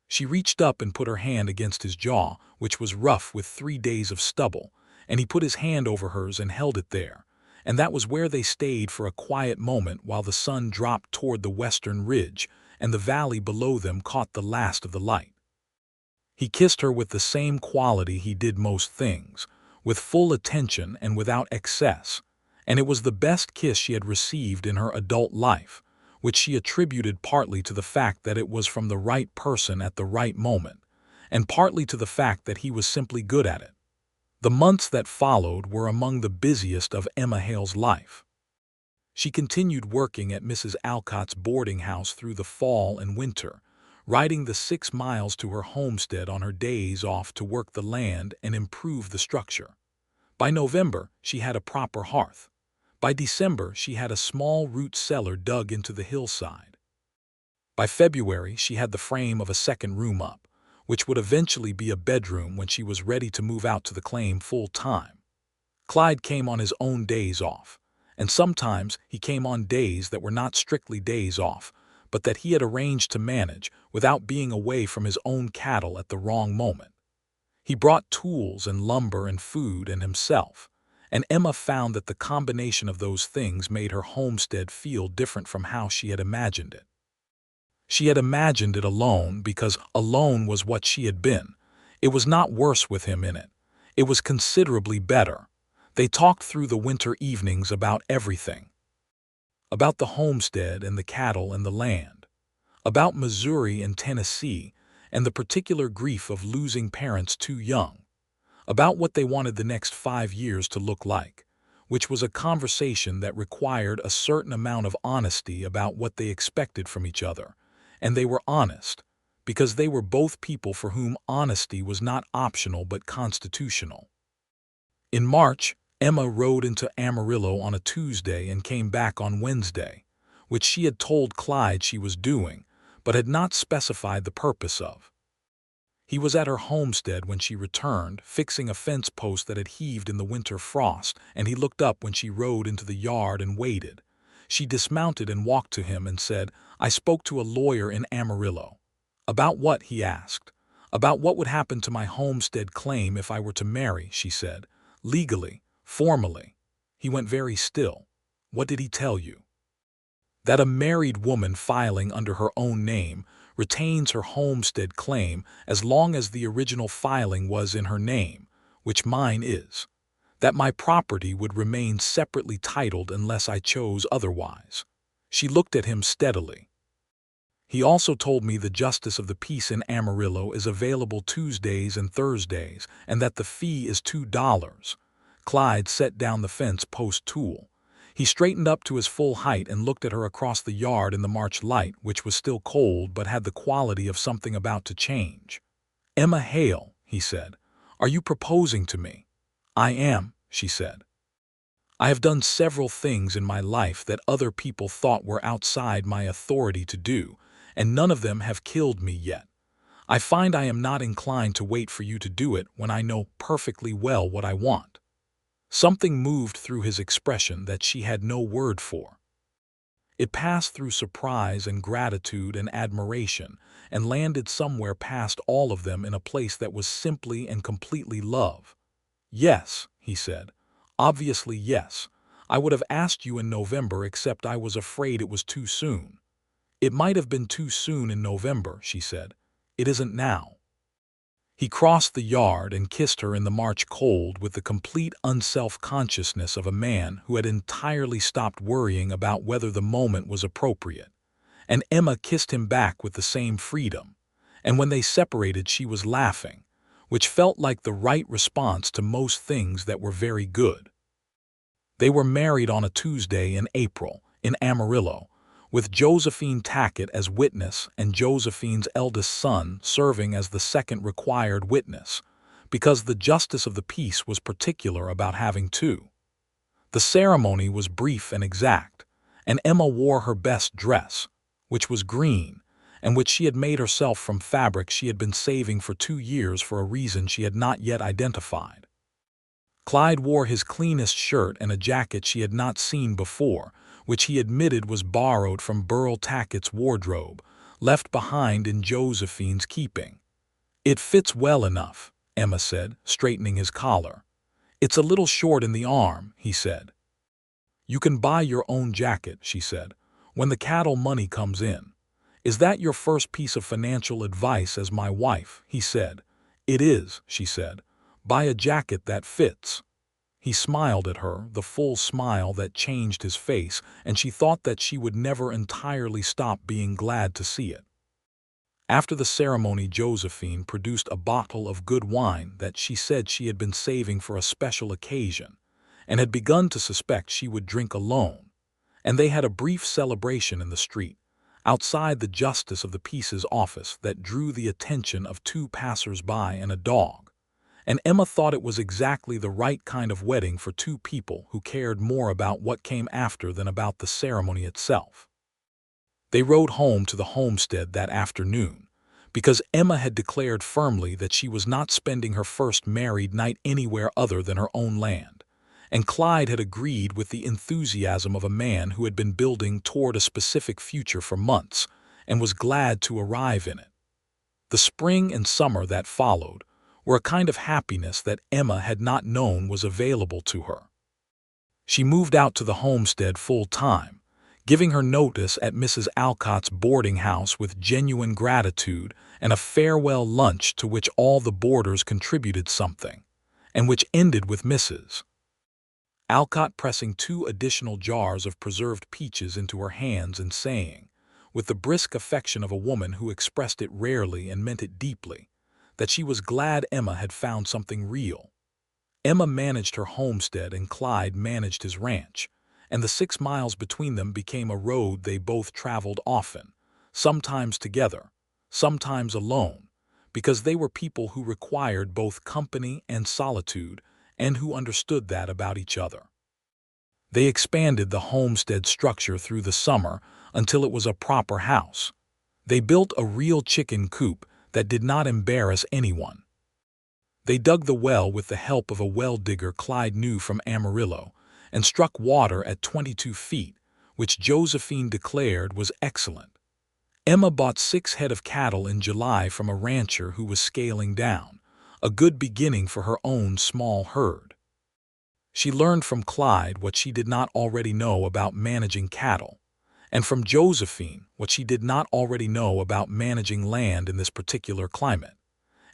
She reached up and put her hand against his jaw, which was rough with 3 days of stubble, and he put his hand over hers and held it there, and that was where they stayed for a quiet moment while the sun dropped toward the western ridge and the valley below them caught the last of the light. He kissed her with the same quality he did most things, with full attention and without excess, and it was the best kiss she had received in her adult life, which she attributed partly to the fact that it was from the right person at the right moment, and partly to the fact that he was simply good at it. The months that followed were among the busiest of Emma Hale's life. She continued working at Mrs. Alcott's boarding house through the fall and winter, riding the 6 miles to her homestead on her days off to work the land and improve the structure. By November, she had a proper hearth. By December, she had a small root cellar dug into the hillside. By February, she had the frame of a second room up, which would eventually be a bedroom when she was ready to move out to the claim full-time. Clyde came on his own days off, and sometimes he came on days that were not strictly days off, but that he had arranged to manage without being away from his own cattle at the wrong moment. He brought tools and lumber and food and himself, and Emma found that the combination of those things made her homestead feel different from how she had imagined it. She had imagined it alone because alone was what she had been. It was not worse with him in it. It was considerably better. They talked through the winter evenings about everything. About the homestead and the cattle and the land. About Missouri and Tennessee and the particular grief of losing parents too young. about what they wanted the next 5 years to look like, which was a conversation that required a certain amount of honesty about what they expected from each other. And they were honest, because they were both people for whom honesty was not optional but constitutional. In March, Emma rode into Amarillo on a Tuesday and came back on Wednesday, which she had told Clyde she was doing, but had not specified the purpose of. He was at her homestead when she returned, fixing a fence post that had heaved in the winter frost, and he looked up when she rode into the yard and waited. She dismounted and walked to him and said, "I spoke to a lawyer in Amarillo." "About what?" he asked. "About what would happen to my homestead claim if I were to marry," she said. "Legally, formally." He went very still. "What did he tell you?" "That a married woman filing under her own name retains her homestead claim as long as the original filing was in her name, which mine is. That my property would remain separately titled unless I chose otherwise." She looked at him steadily. "He also told me the justice of the peace in Amarillo is available Tuesdays and Thursdays, and that the fee is $2. Clyde set down the fence post tool. He straightened up to his full height and looked at her across the yard in the March light, which was still cold but had the quality of something about to change. "Emma Hale," he said, "are you proposing to me?" "I am," she said. "I have done several things in my life that other people thought were outside my authority to do, and none of them have killed me yet. I find I am not inclined to wait for you to do it when I know perfectly well what I want." Something moved through his expression that she had no word for. It passed through surprise and gratitude and admiration, and landed somewhere past all of them in a place that was simply and completely love. "Yes," he said. "Obviously yes. I would have asked you in November, except I was afraid it was too soon." "It might have been too soon in November," she said. "It isn't now." He crossed the yard and kissed her in the March cold with the complete unself-consciousness of a man who had entirely stopped worrying about whether the moment was appropriate. And Emma kissed him back with the same freedom. And when they separated, she was laughing, which felt like the right response to most things that were very good. They were married on a Tuesday in April, in Amarillo, with Josephine Tackett as witness and Josephine's eldest son serving as the second required witness, because the justice of the peace was particular about having two. The ceremony was brief and exact, and Emma wore her best dress, which was green, and which she had made herself from fabric she had been saving for 2 years for a reason she had not yet identified. Clyde wore his cleanest shirt and a jacket she had not seen before, which he admitted was borrowed from Burl Tackett's wardrobe, left behind in Josephine's keeping. "It fits well enough," Emma said, straightening his collar. "It's a little short in the arm," he said. "You can buy your own jacket," she said, "when the cattle money comes in." "Is that your first piece of financial advice as my wife?" he said. "It is," she said. "Buy a jacket that fits." He smiled at her, the full smile that changed his face, and she thought that she would never entirely stop being glad to see it. After the ceremony, Josephine produced a bottle of good wine that she said she had been saving for a special occasion, and had begun to suspect she would drink alone, and they had a brief celebration in the street, outside the Justice of the Peace's office, that drew the attention of 2 passers-by and a dog. And Emma thought it was exactly the right kind of wedding for 2 people who cared more about what came after than about the ceremony itself. They rode home to the homestead that afternoon, because Emma had declared firmly that she was not spending her first married night anywhere other than her own land, and Clyde had agreed with the enthusiasm of a man who had been building toward a specific future for months, and was glad to arrive in it. The spring and summer that followed were a kind of happiness that Emma had not known was available to her. She moved out to the homestead full-time, giving her notice at Mrs. Alcott's boarding house with genuine gratitude and a farewell lunch to which all the boarders contributed something, and which ended with Mrs. Alcott pressing 2 additional jars of preserved peaches into her hands and saying, with the brisk affection of a woman who expressed it rarely and meant it deeply, that she was glad Emma had found something real. Emma managed her homestead and Clyde managed his ranch, and the 6 miles between them became a road they both traveled often, sometimes together, sometimes alone, because they were people who required both company and solitude and who understood that about each other. They expanded the homestead structure through the summer until it was a proper house. They built a real chicken coop that did not embarrass anyone. They dug the well with the help of a well digger Clyde knew from Amarillo and struck water at 22 feet, which Josephine declared was excellent. Emma bought 6 head of cattle in July from a rancher who was scaling down, a good beginning for her own small herd. She learned from Clyde what she did not already know about managing cattle, and from Josephine what she did not already know about managing land in this particular climate.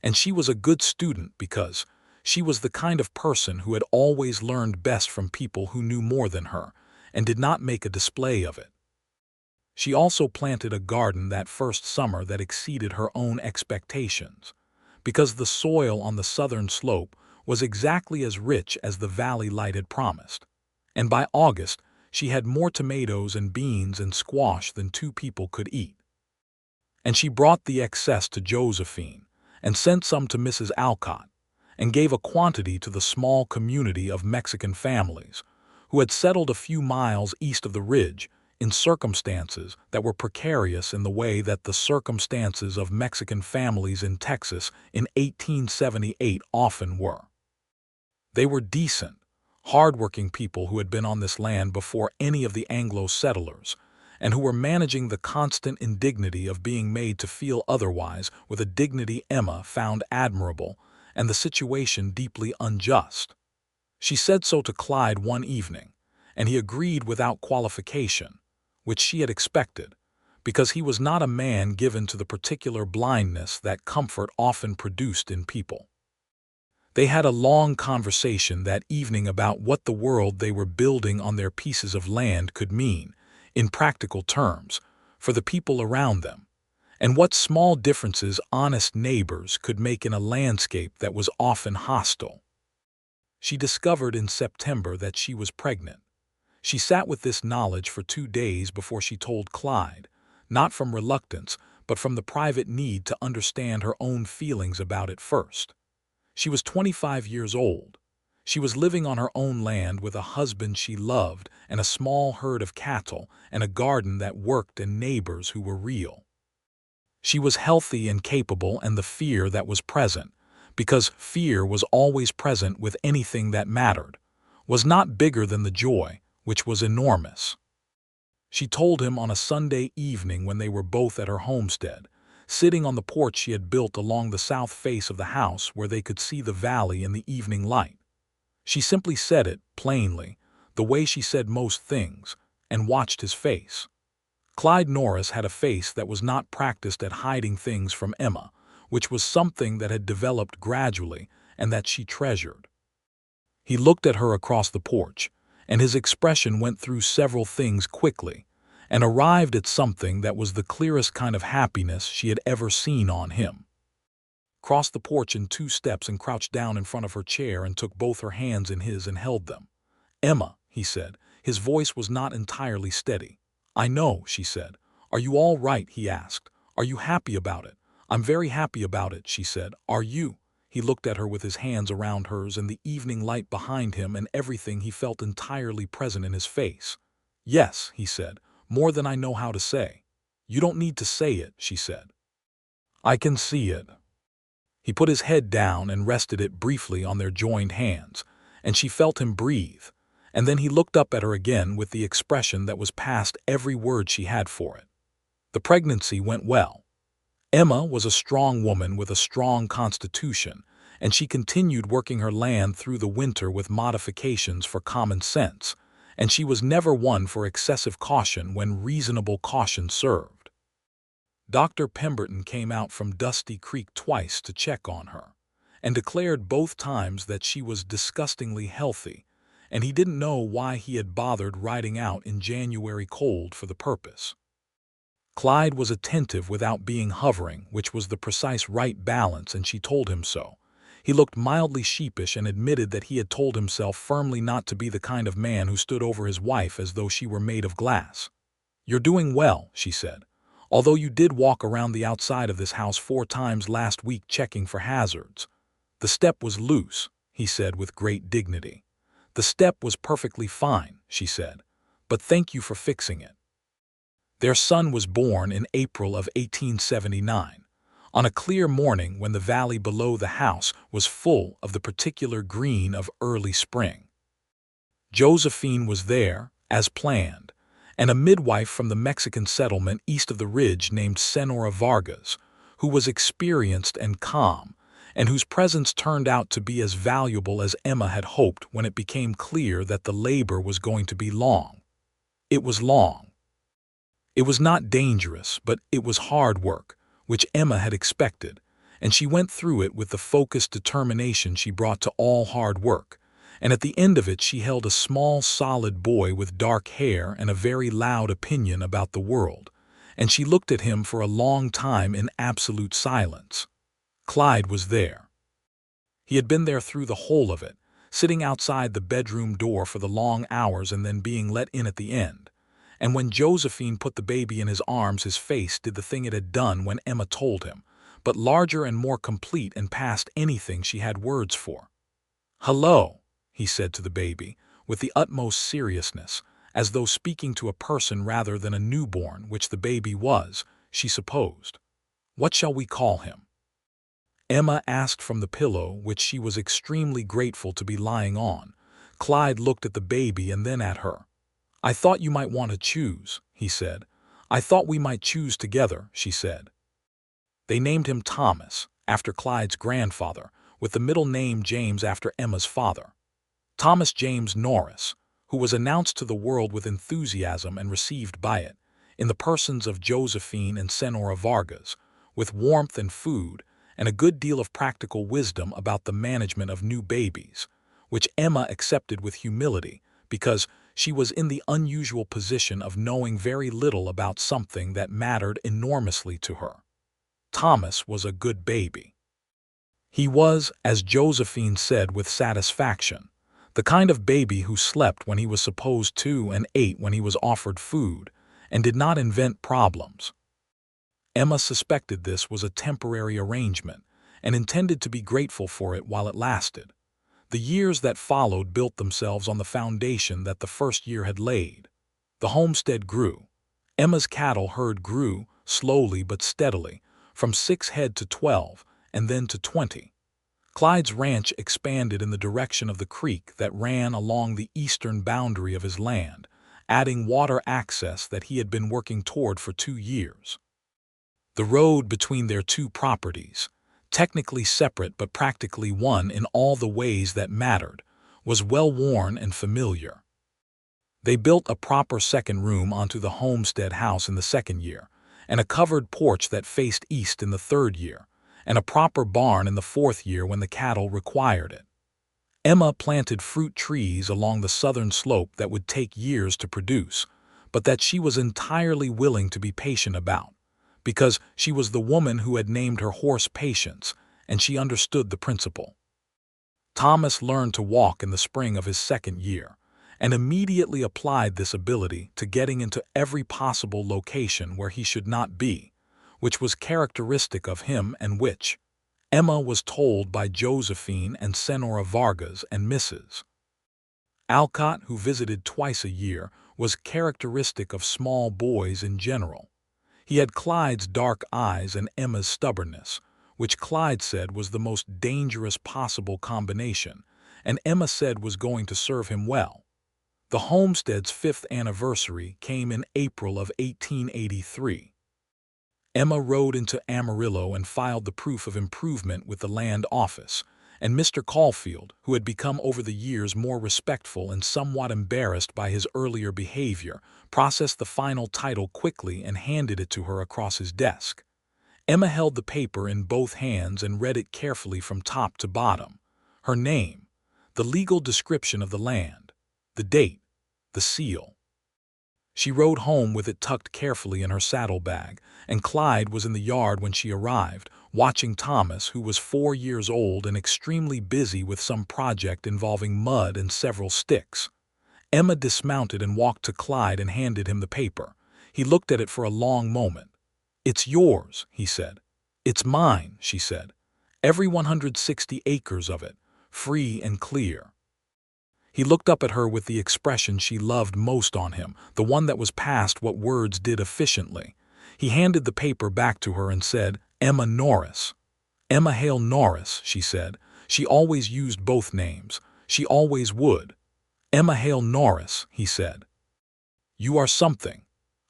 And she was a good student because she was the kind of person who had always learned best from people who knew more than her and did not make a display of it. She also planted a garden that first summer that exceeded her own expectations, because the soil on the southern slope was exactly as rich as the valley light had promised, and by August she had more tomatoes and beans and squash than 2 people could eat. And she brought the excess to Josephine, and sent some to Mrs. Alcott, and gave a quantity to the small community of Mexican families, who had settled a few miles east of the ridge in circumstances that were precarious in the way that the circumstances of Mexican families in Texas in 1878 often were. They were decent, hard-working people who had been on this land before any of the Anglo settlers, and who were managing the constant indignity of being made to feel otherwise with a dignity Emma found admirable and the situation deeply unjust. She said so to Clyde one evening, and he agreed without qualification, which she had expected, because he was not a man given to the particular blindness that comfort often produced in people. They had a long conversation that evening about what the world they were building on their pieces of land could mean, in practical terms, for the people around them, and what small differences honest neighbors could make in a landscape that was often hostile. She discovered in September that she was pregnant. She sat with this knowledge for 2 days before she told Clyde, not from reluctance, but from the private need to understand her own feelings about it first. She was 25 years old. She was living on her own land with a husband she loved and a small herd of cattle and a garden that worked and neighbors who were real. She was healthy and capable, and the fear that was present, because fear was always present with anything that mattered, was not bigger than the joy, which was enormous. She told him on a Sunday evening when they were both at her homestead, sitting on the porch she had built along the south face of the house where they could see the valley in the evening light. She simply said it, plainly, the way she said most things, and watched his face. Clyde Norris had a face that was not practiced at hiding things from Emma, which was something that had developed gradually and that she treasured. He looked at her across the porch, and his expression went through several things quickly, and arrived at something that was the clearest kind of happiness she had ever seen on him. Crossed the porch in 2 steps and crouched down in front of her chair and took both her hands in his and held them. "Emma," he said. His voice was not entirely steady. "I know," she said. "Are you all right?" he asked. "Are you happy about it?" "I'm very happy about it," she said. "Are you?" He looked at her with his hands around hers and the evening light behind him and everything he felt entirely present in his face. "Yes," he said, "more than I know how to say." "You don't need to say it," she said. "I can see it." He put his head down and rested it briefly on their joined hands, and she felt him breathe, and then he looked up at her again with the expression that was past every word she had for it. The pregnancy went well. Emma was a strong woman with a strong constitution, and she continued working her land through the winter with modifications for common sense, and she was never one for excessive caution when reasonable caution served. Dr. Pemberton came out from Dusty Creek twice to check on her, and declared both times that she was disgustingly healthy, and he didn't know why he had bothered riding out in January cold for the purpose. Clyde was attentive without being hovering, which was the precise right balance, and she told him so. He looked mildly sheepish and admitted that he had told himself firmly not to be the kind of man who stood over his wife as though she were made of glass. "You're doing well," she said, "although you did walk around the outside of this house 4 times last week checking for hazards." "The step was loose," he said with great dignity. "The step was perfectly fine," she said, "but thank you for fixing it." Their son was born in April of 1879, on a clear morning when the valley below the house was full of the particular green of early spring. Josephine was there, as planned, and a midwife from the Mexican settlement east of the ridge named Senora Vargas, who was experienced and calm, and whose presence turned out to be as valuable as Emma had hoped when it became clear that the labor was going to be long. It was long. It was not dangerous, but it was hard work, which Emma had expected, and she went through it with the focused determination she brought to all hard work, and at the end of it she held a small, solid boy with dark hair and a very loud opinion about the world, and she looked at him for a long time in absolute silence. Clyde was there. He had been there through the whole of it, sitting outside the bedroom door for the long hours and then being let in at the end. And when Josephine put the baby in his arms, his face did the thing it had done when Emma told him, but larger and more complete and past anything she had words for. "Hello," he said to the baby, with the utmost seriousness, as though speaking to a person rather than a newborn, which the baby was, she supposed. "What shall we call him?" Emma asked from the pillow, which she was extremely grateful to be lying on. Clyde looked at the baby and then at her. "I thought you might want to choose," he said. "I thought we might choose together," she said. They named him Thomas, after Clyde's grandfather, with the middle name James after Emma's father. Thomas James Norris, who was announced to the world with enthusiasm and received by it, in the persons of Josephine and Senora Vargas, with warmth and food, and a good deal of practical wisdom about the management of new babies, which Emma accepted with humility, because she was in the unusual position of knowing very little about something that mattered enormously to her. Thomas was a good baby. He was, as Josephine said with satisfaction, the kind of baby who slept when he was supposed to and ate when he was offered food, and did not invent problems. Emma suspected this was a temporary arrangement, and intended to be grateful for it while it lasted. The years that followed built themselves on the foundation that the first year had laid. The homestead grew. Emma's cattle herd grew, slowly but steadily, from 6 head to 12, and then to 20. Clyde's ranch expanded in the direction of the creek that ran along the eastern boundary of his land, adding water access that he had been working toward for 2 years. The road between their two properties, technically separate but practically one in all the ways that mattered, was well worn and familiar. They built a proper second room onto the homestead house in the 2nd year, and a covered porch that faced east in the 3rd year, and a proper barn in the 4th year when the cattle required it. Emma planted fruit trees along the southern slope that would take years to produce, but that she was entirely willing to be patient about, because she was the woman who had named her horse Patience, and she understood the principle. Thomas learned to walk in the spring of his 2nd year, and immediately applied this ability to getting into every possible location where he should not be, which was characteristic of him and which, Emma was told by Josephine and Senora Vargas and Mrs. Alcott, who visited twice a year, was characteristic of small boys in general. He had Clyde's dark eyes and Emma's stubbornness, which Clyde said was the most dangerous possible combination, and Emma said was going to serve him well. The homestead's 5th anniversary came in April of 1883. Emma rode into Amarillo and filed the proof of improvement with the land office, and Mr. Caulfield, who had become over the years more respectful and somewhat embarrassed by his earlier behavior, processed the final title quickly and handed it to her across his desk. Emma held the paper in both hands and read it carefully from top to bottom. Her name, the legal description of the land, the date, the seal. She rode home with it tucked carefully in her saddlebag, and Clyde was in the yard when she arrived, watching Thomas, who was 4 years old and extremely busy with some project involving mud and several sticks. Emma dismounted and walked to Clyde and handed him the paper. He looked at it for a long moment. "It's yours," he said. "It's mine," she said. "Every 160 acres of it, free and clear." He looked up at her with the expression she loved most on him, the one that was past what words did efficiently. He handed the paper back to her and said, "Emma Norris." "Emma Hale Norris," she said. She always used both names. She always would. "Emma Hale Norris," he said. "You are something."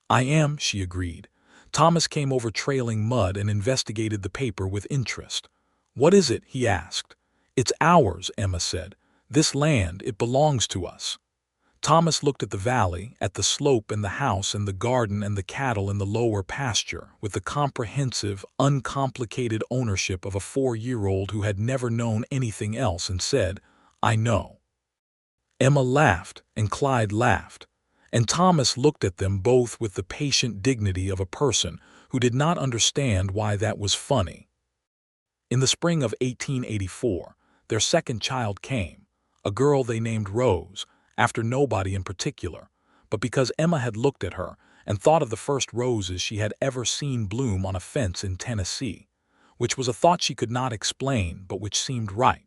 "I am," she agreed. Thomas came over trailing mud and investigated the paper with interest. "What is it?" he asked. "It's ours," Emma said. "This land, it belongs to us." Thomas looked at the valley, at the slope and the house and the garden and the cattle in the lower pasture, with the comprehensive, uncomplicated ownership of a 4-year-old who had never known anything else, and said, "I know." Emma laughed, and Clyde laughed, and Thomas looked at them both with the patient dignity of a person who did not understand why that was funny. In the spring of 1884, their second child came, a girl they named Rose, after nobody in particular, but because Emma had looked at her and thought of the first roses she had ever seen bloom on a fence in Tennessee, which was a thought she could not explain but which seemed right.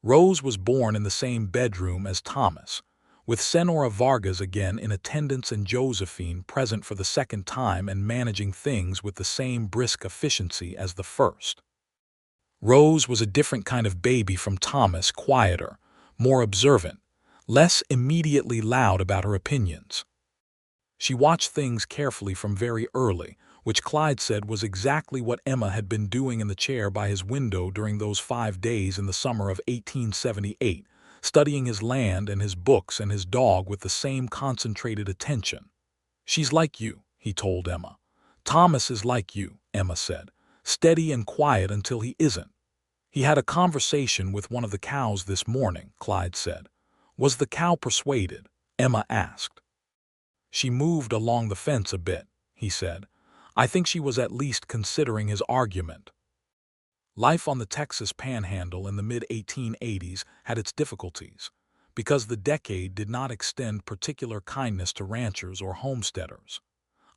Rose was born in the same bedroom as Thomas, with Senora Vargas again in attendance and Josephine present for the second time and managing things with the same brisk efficiency as the first. Rose was a different kind of baby from Thomas, quieter, more observant, less immediately loud about her opinions. She watched things carefully from very early, which Clyde said was exactly what Emma had been doing in the chair by his window during those 5 days in the summer of 1878, studying his land and his books and his dog with the same concentrated attention. "She's like you," he told Emma. "Thomas is like you," Emma said, "steady and quiet until he isn't." "He had a conversation with one of the cows this morning," Clyde said. "Was the cow persuaded?" Emma asked. "She moved along the fence a bit," he said. "I think she was at least considering his argument." Life on the Texas panhandle in the mid-1880s had its difficulties, because the decade did not extend particular kindness to ranchers or homesteaders.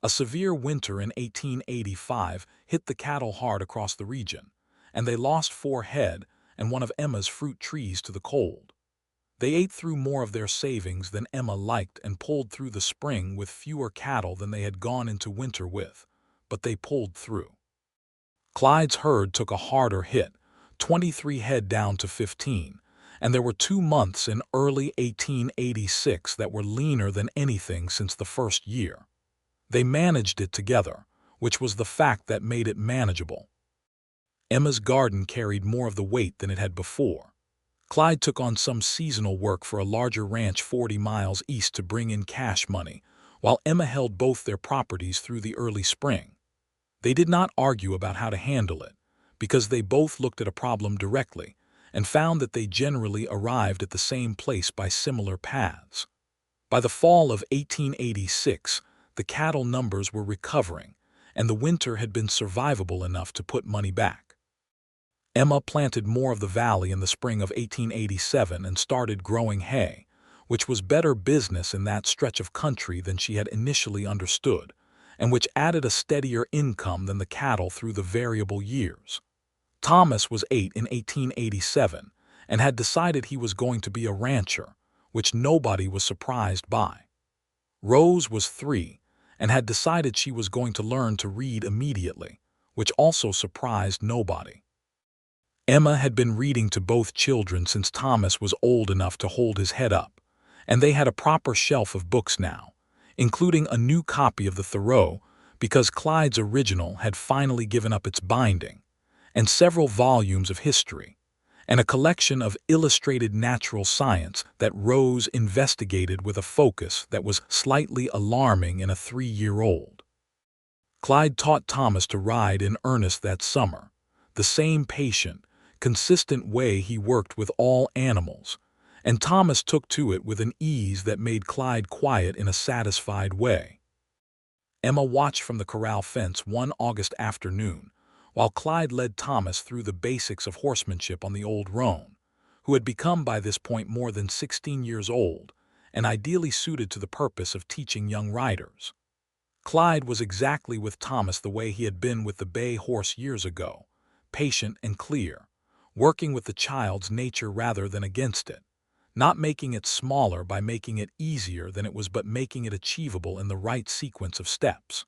A severe winter in 1885 hit the cattle hard across the region, and they lost 4 head and one of Emma's fruit trees to the cold. They ate through more of their savings than Emma liked and pulled through the spring with fewer cattle than they had gone into winter with, but they pulled through. Clyde's herd took a harder hit, 23 head down to 15, and there were 2 months in early 1886 that were leaner than anything since the first year. They managed it together, which was the fact that made it manageable. Emma's garden carried more of the weight than it had before. Clyde took on some seasonal work for a larger ranch 40 miles east to bring in cash money, while Emma held both their properties through the early spring. They did not argue about how to handle it, because they both looked at a problem directly and found that they generally arrived at the same place by similar paths. By the fall of 1886, the cattle numbers were recovering, and the winter had been survivable enough to put money back. Emma planted more of the valley in the spring of 1887 and started growing hay, which was better business in that stretch of country than she had initially understood, and which added a steadier income than the cattle through the variable years. Thomas was 8 in 1887 and had decided he was going to be a rancher, which nobody was surprised by. Rose was 3 and had decided she was going to learn to read immediately, which also surprised nobody. Emma had been reading to both children since Thomas was old enough to hold his head up, and they had a proper shelf of books now, including a new copy of the Thoreau, because Clyde's original had finally given up its binding, and several volumes of history, and a collection of illustrated natural science that Rose investigated with a focus that was slightly alarming in a 3-year-old. Clyde taught Thomas to ride in earnest that summer, the same patient, consistent way he worked with all animals, and Thomas took to it with an ease that made Clyde quiet in a satisfied way. Emma watched from the corral fence one August afternoon, while Clyde led Thomas through the basics of horsemanship on the old roan, who had become by this point more than 16 years old and ideally suited to the purpose of teaching young riders. Clyde was exactly with Thomas the way he had been with the bay horse years ago, patient and clear, working with the child's nature rather than against it, not making it smaller by making it easier than it was but making it achievable in the right sequence of steps.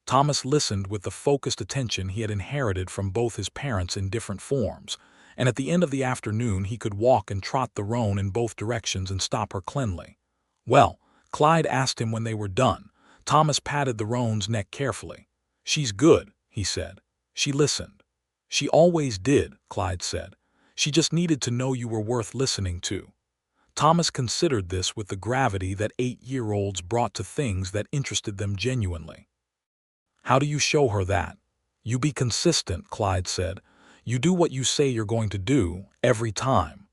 Thomas listened with the focused attention he had inherited from both his parents in different forms, and at the end of the afternoon he could walk and trot the roan in both directions and stop her cleanly. "Well," Clyde asked him when they were done. Thomas patted the roan's neck carefully. "She's good," he said. "She listened." "She always did," Clyde said. "She just needed to know you were worth listening to." Thomas considered this with the gravity that 8-year-olds brought to things that interested them genuinely. "How do you show her that?" "You be consistent," Clyde said. "You do what you say you're going to do, every time."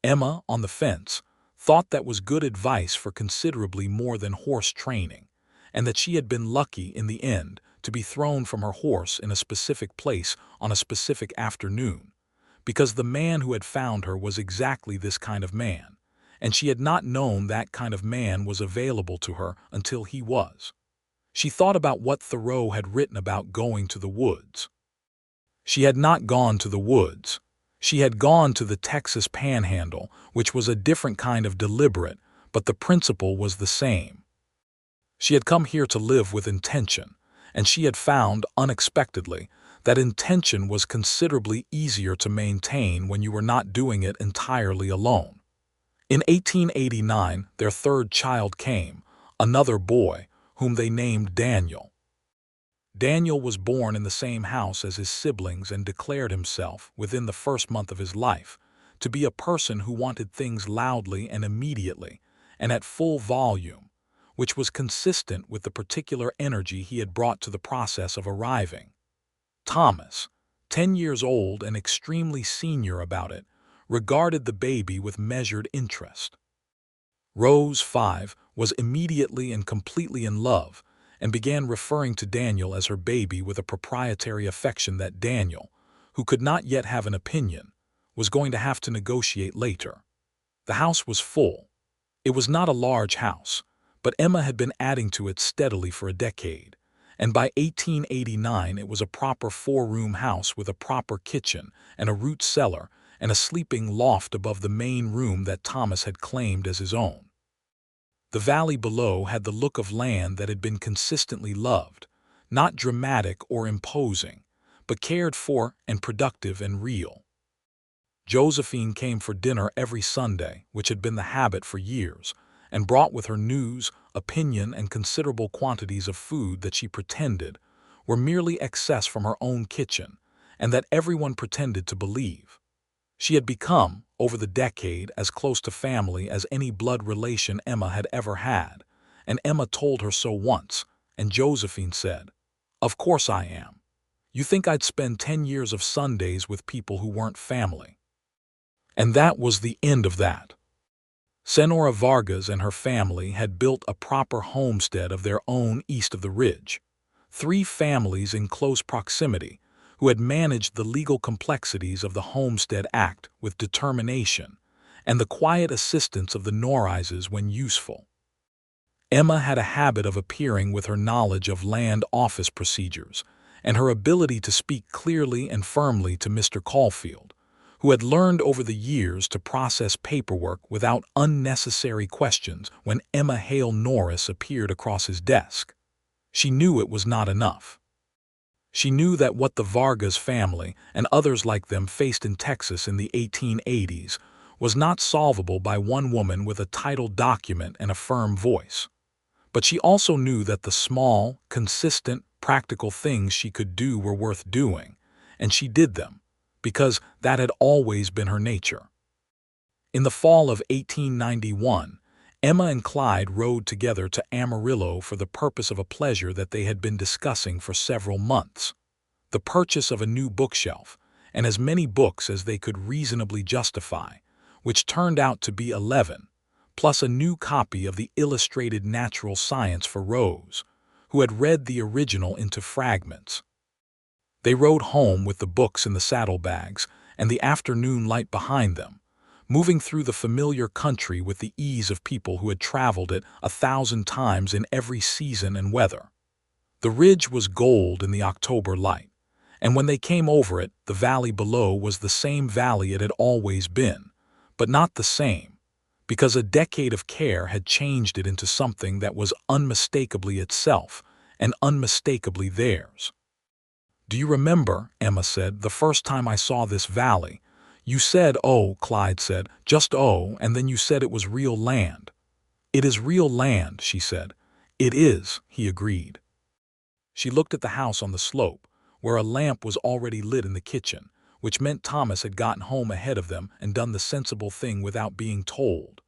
Emma, on the fence, thought that was good advice for considerably more than horse training, and that she had been lucky in the end to be thrown from her horse in a specific place on a specific afternoon, because the man who had found her was exactly this kind of man, and she had not known that kind of man was available to her until he was. She thought about what Thoreau had written about going to the woods. She had not gone to the woods. She had gone to the Texas panhandle, which was a different kind of deliberate, but the principle was the same. She had come here to live with intention, and she had found, unexpectedly, that intention was considerably easier to maintain when you were not doing it entirely alone. In 1889, their third child came, another boy, whom they named Daniel. Daniel was born in the same house as his siblings and declared himself, within the first month of his life, to be a person who wanted things loudly and immediately, and at full volume, which was consistent with the particular energy he had brought to the process of arriving. Thomas, 10 years old and extremely senior about it, regarded the baby with measured interest. Rose, 5, was immediately and completely in love, and began referring to Daniel as her baby with a proprietary affection that Daniel, who could not yet have an opinion, was going to have to negotiate later. The house was full. It was not a large house, but Emma had been adding to it steadily for a decade, and by 1889 it was a proper 4-room house with a proper kitchen and a root cellar and a sleeping loft above the main room that Thomas had claimed as his own. The valley below had the look of land that had been consistently loved, not dramatic or imposing, but cared for and productive and real. Josephine came for dinner every Sunday, which had been the habit for years, and brought with her news, opinion, and considerable quantities of food that she pretended were merely excess from her own kitchen, and that everyone pretended to believe. She had become, over the decade, as close to family as any blood relation Emma had ever had, and Emma told her so once, and Josephine said, "Of course I am. You think I'd spend 10 years of Sundays with people who weren't family?" And that was the end of that. Senora Vargas and her family had built a proper homestead of their own east of the ridge. 3 families in close proximity, who had managed the legal complexities of the Homestead Act with determination and the quiet assistance of the Norrises when useful. Emma had a habit of appearing with her knowledge of land office procedures and her ability to speak clearly and firmly to Mr. Caulfield, who had learned over the years to process paperwork without unnecessary questions when Emma Hale Norris appeared across his desk. She knew it was not enough. She knew that what the Vargas family and others like them faced in Texas in the 1880s was not solvable by one woman with a titled document and a firm voice. But she also knew that the small, consistent, practical things she could do were worth doing, and she did them, because that had always been her nature. In the fall of 1891, Emma and Clyde rode together to Amarillo for the purpose of a pleasure that they had been discussing for several months: the purchase of a new bookshelf, and as many books as they could reasonably justify, which turned out to be 11, plus a new copy of the Illustrated Natural Science for Rose, who had read the original into fragments. They rode home with the books in the saddlebags and the afternoon light behind them, moving through the familiar country with the ease of people who had traveled it 1,000 times in every season and weather. The ridge was gold in the October light, and when they came over it, the valley below was the same valley it had always been, but not the same, because a decade of care had changed it into something that was unmistakably itself and unmistakably theirs. "Do you remember," Emma said, "the first time I saw this valley? You said, oh," Clyde said, "just oh, and then you said it was real land." "It is real land," she said. "It is," he agreed. She looked at the house on the slope, where a lamp was already lit in the kitchen, which meant Thomas had gotten home ahead of them and done the sensible thing without being told.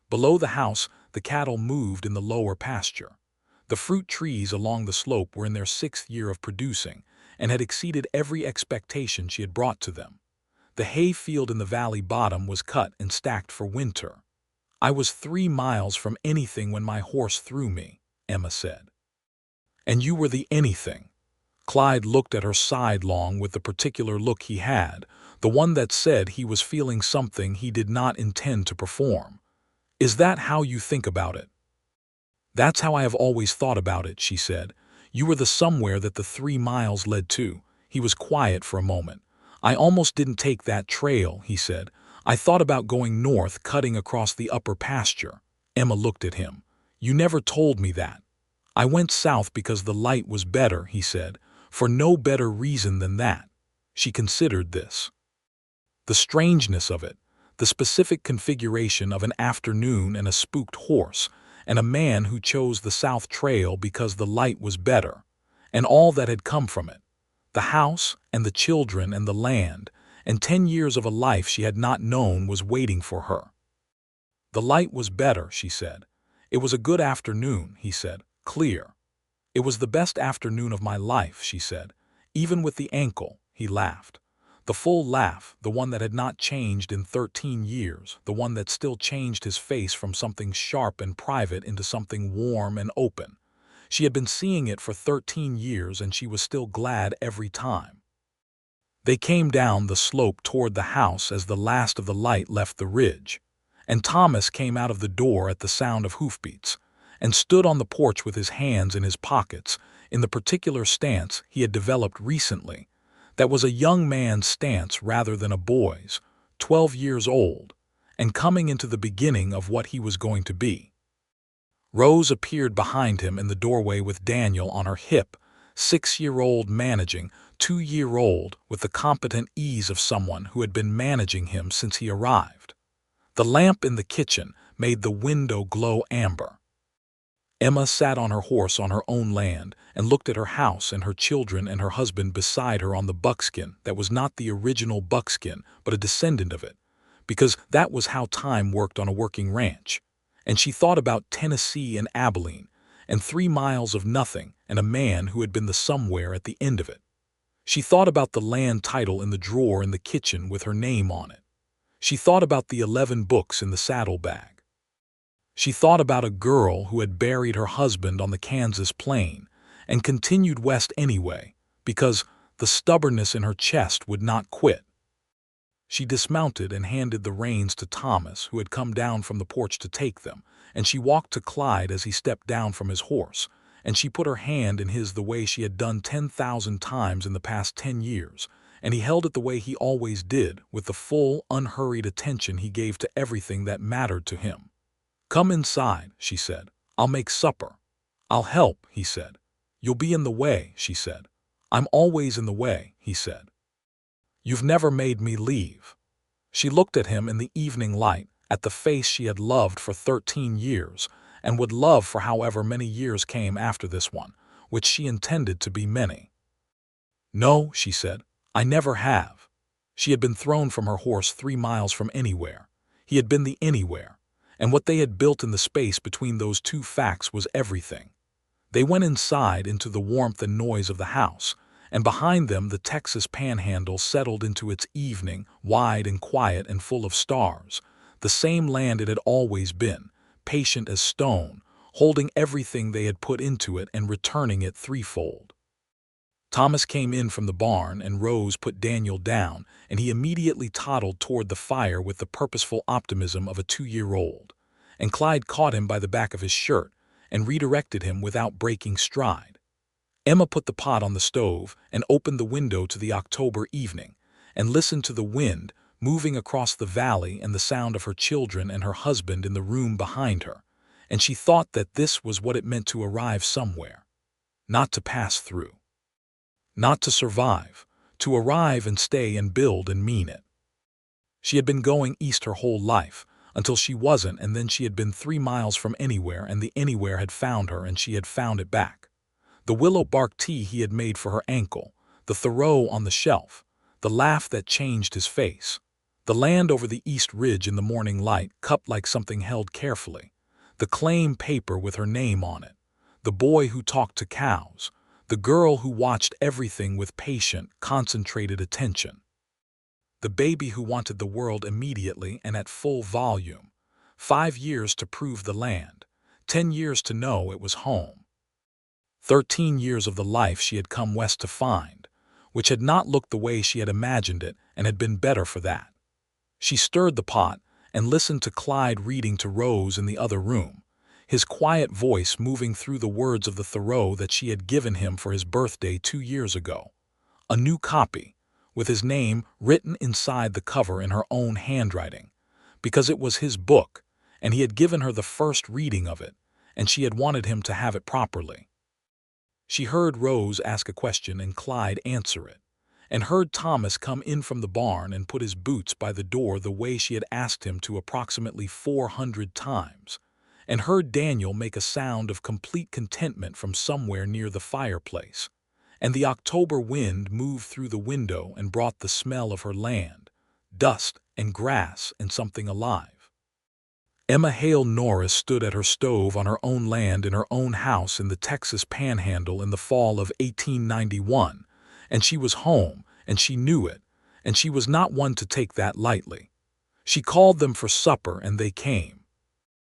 Below the house, the cattle moved in the lower pasture. The fruit trees along the slope were in their 6th year of producing and had exceeded every expectation she had brought to them. The hay field in the valley bottom was cut and stacked for winter. "I was 3 miles from anything when my horse threw me," Emma said. "And you were the anything." Clyde looked at her sidelong with the particular look he had, the one that said he was feeling something he did not intend to perform. "Is that how you think about it?" "That's how I have always thought about it," she said. "You were the somewhere that the 3 miles led to." He was quiet for a moment. "I almost didn't take that trail," he said. "I thought about going north, cutting across the upper pasture." Emma looked at him. "You never told me that." "I went south because the light was better," he said, "for no better reason than that." She considered this. The strangeness of it, the specific configuration of an afternoon and a spooked horse, and a man who chose the south trail because the light was better, and all that had come from it. The house and the children and the land, and 10 years of a life she had not known was waiting for her. "The light was better," she said. "It was a good afternoon," he said, "clear." "It was the best afternoon of my life," she said. "Even with the ankle," he laughed. The full laugh, the one that had not changed in 13 years, the one that still changed his face from something sharp and private into something warm and open. She had been seeing it for 13 years, and she was still glad every time. They came down the slope toward the house as the last of the light left the ridge, and Thomas came out of the door at the sound of hoofbeats, and stood on the porch with his hands in his pockets, in the particular stance he had developed recently. That was a young man's stance rather than a boy's, 12 years old, and coming into the beginning of what he was going to be. Rose appeared behind him in the doorway with Daniel on her hip, 6-year-old managing, 2-year-old with the competent ease of someone who had been managing him since he arrived. The lamp in the kitchen made the window glow amber. Emma sat on her horse on her own land and looked at her house and her children and her husband beside her on the buckskin that was not the original buckskin but a descendant of it, because that was how time worked on a working ranch. And she thought about Tennessee and Abilene, and 3 miles of nothing and a man who had been the somewhere at the end of it. She thought about the land title in the drawer in the kitchen with her name on it. She thought about the 11 books in the saddlebag. She thought about a girl who had buried her husband on the Kansas plain and continued west anyway, because the stubbornness in her chest would not quit. She dismounted and handed the reins to Thomas, who had come down from the porch to take them, and she walked to Clyde as he stepped down from his horse, and she put her hand in his the way she had done 10,000 times in the past 10 years, and he held it the way he always did, with the full, unhurried attention he gave to everything that mattered to him. "Come inside," she said. "I'll make supper." "I'll help," he said. "You'll be in the way," she said. "I'm always in the way," he said. "You've never made me leave." She looked at him in the evening light, at the face she had loved for 13 years, and would love for however many years came after this one, which she intended to be many. "No," she said, "I never have." She had been thrown from her horse 3 miles from anywhere. He had been the anywhere, and what they had built in the space between those two facts was everything. They went inside into the warmth and noise of the house, and behind them the Texas panhandle settled into its evening, wide and quiet and full of stars. the same land it had always been, patient as stone, holding everything they had put into it and returning it threefold. Thomas came in from the barn, and Rose put Daniel down, and he immediately toddled toward the fire with the purposeful optimism of a 2-year-old. And Clyde caught him by the back of his shirt and redirected him without breaking stride. Emma put the pot on the stove and opened the window to the October evening, and listened to the wind moving across the valley and the sound of her children and her husband in the room behind her, and she thought that this was what it meant to arrive somewhere, not to pass through. Not to survive, to arrive and stay and build and mean it. She had been going east her whole life, until she wasn't, and then she had been 3 miles from anywhere, and the anywhere had found her, and she had found it back. The willow bark tea he had made for her ankle, the Thoreau on the shelf, the laugh that changed his face, the land over the east ridge in the morning light cupped like something held carefully, the claim paper with her name on it, the boy who talked to cows, the girl who watched everything with patient, concentrated attention. The baby who wanted the world immediately and at full volume. 5 years to prove the land. 10 years to know it was home. 13 years of the life she had come west to find, which had not looked the way she had imagined it and had been better for that. She stirred the pot and listened to Clyde reading to Rose in the other room, his quiet voice moving through the words of the Thoreau that she had given him for his birthday 2 years ago. A new copy, with his name written inside the cover in her own handwriting, because it was his book, and he had given her the first reading of it, and she had wanted him to have it properly. She heard Rose ask a question and Clyde answer it, and heard Thomas come in from the barn and put his boots by the door the way she had asked him to approximately 400 times, and heard Daniel make a sound of complete contentment from somewhere near the fireplace, and the October wind moved through the window and brought the smell of her land, dust and grass and something alive. Emma Hale Norris stood at her stove on her own land in her own house in the Texas Panhandle in the fall of 1891, and she was home, and she knew it, and she was not one to take that lightly. She called them for supper, and they came.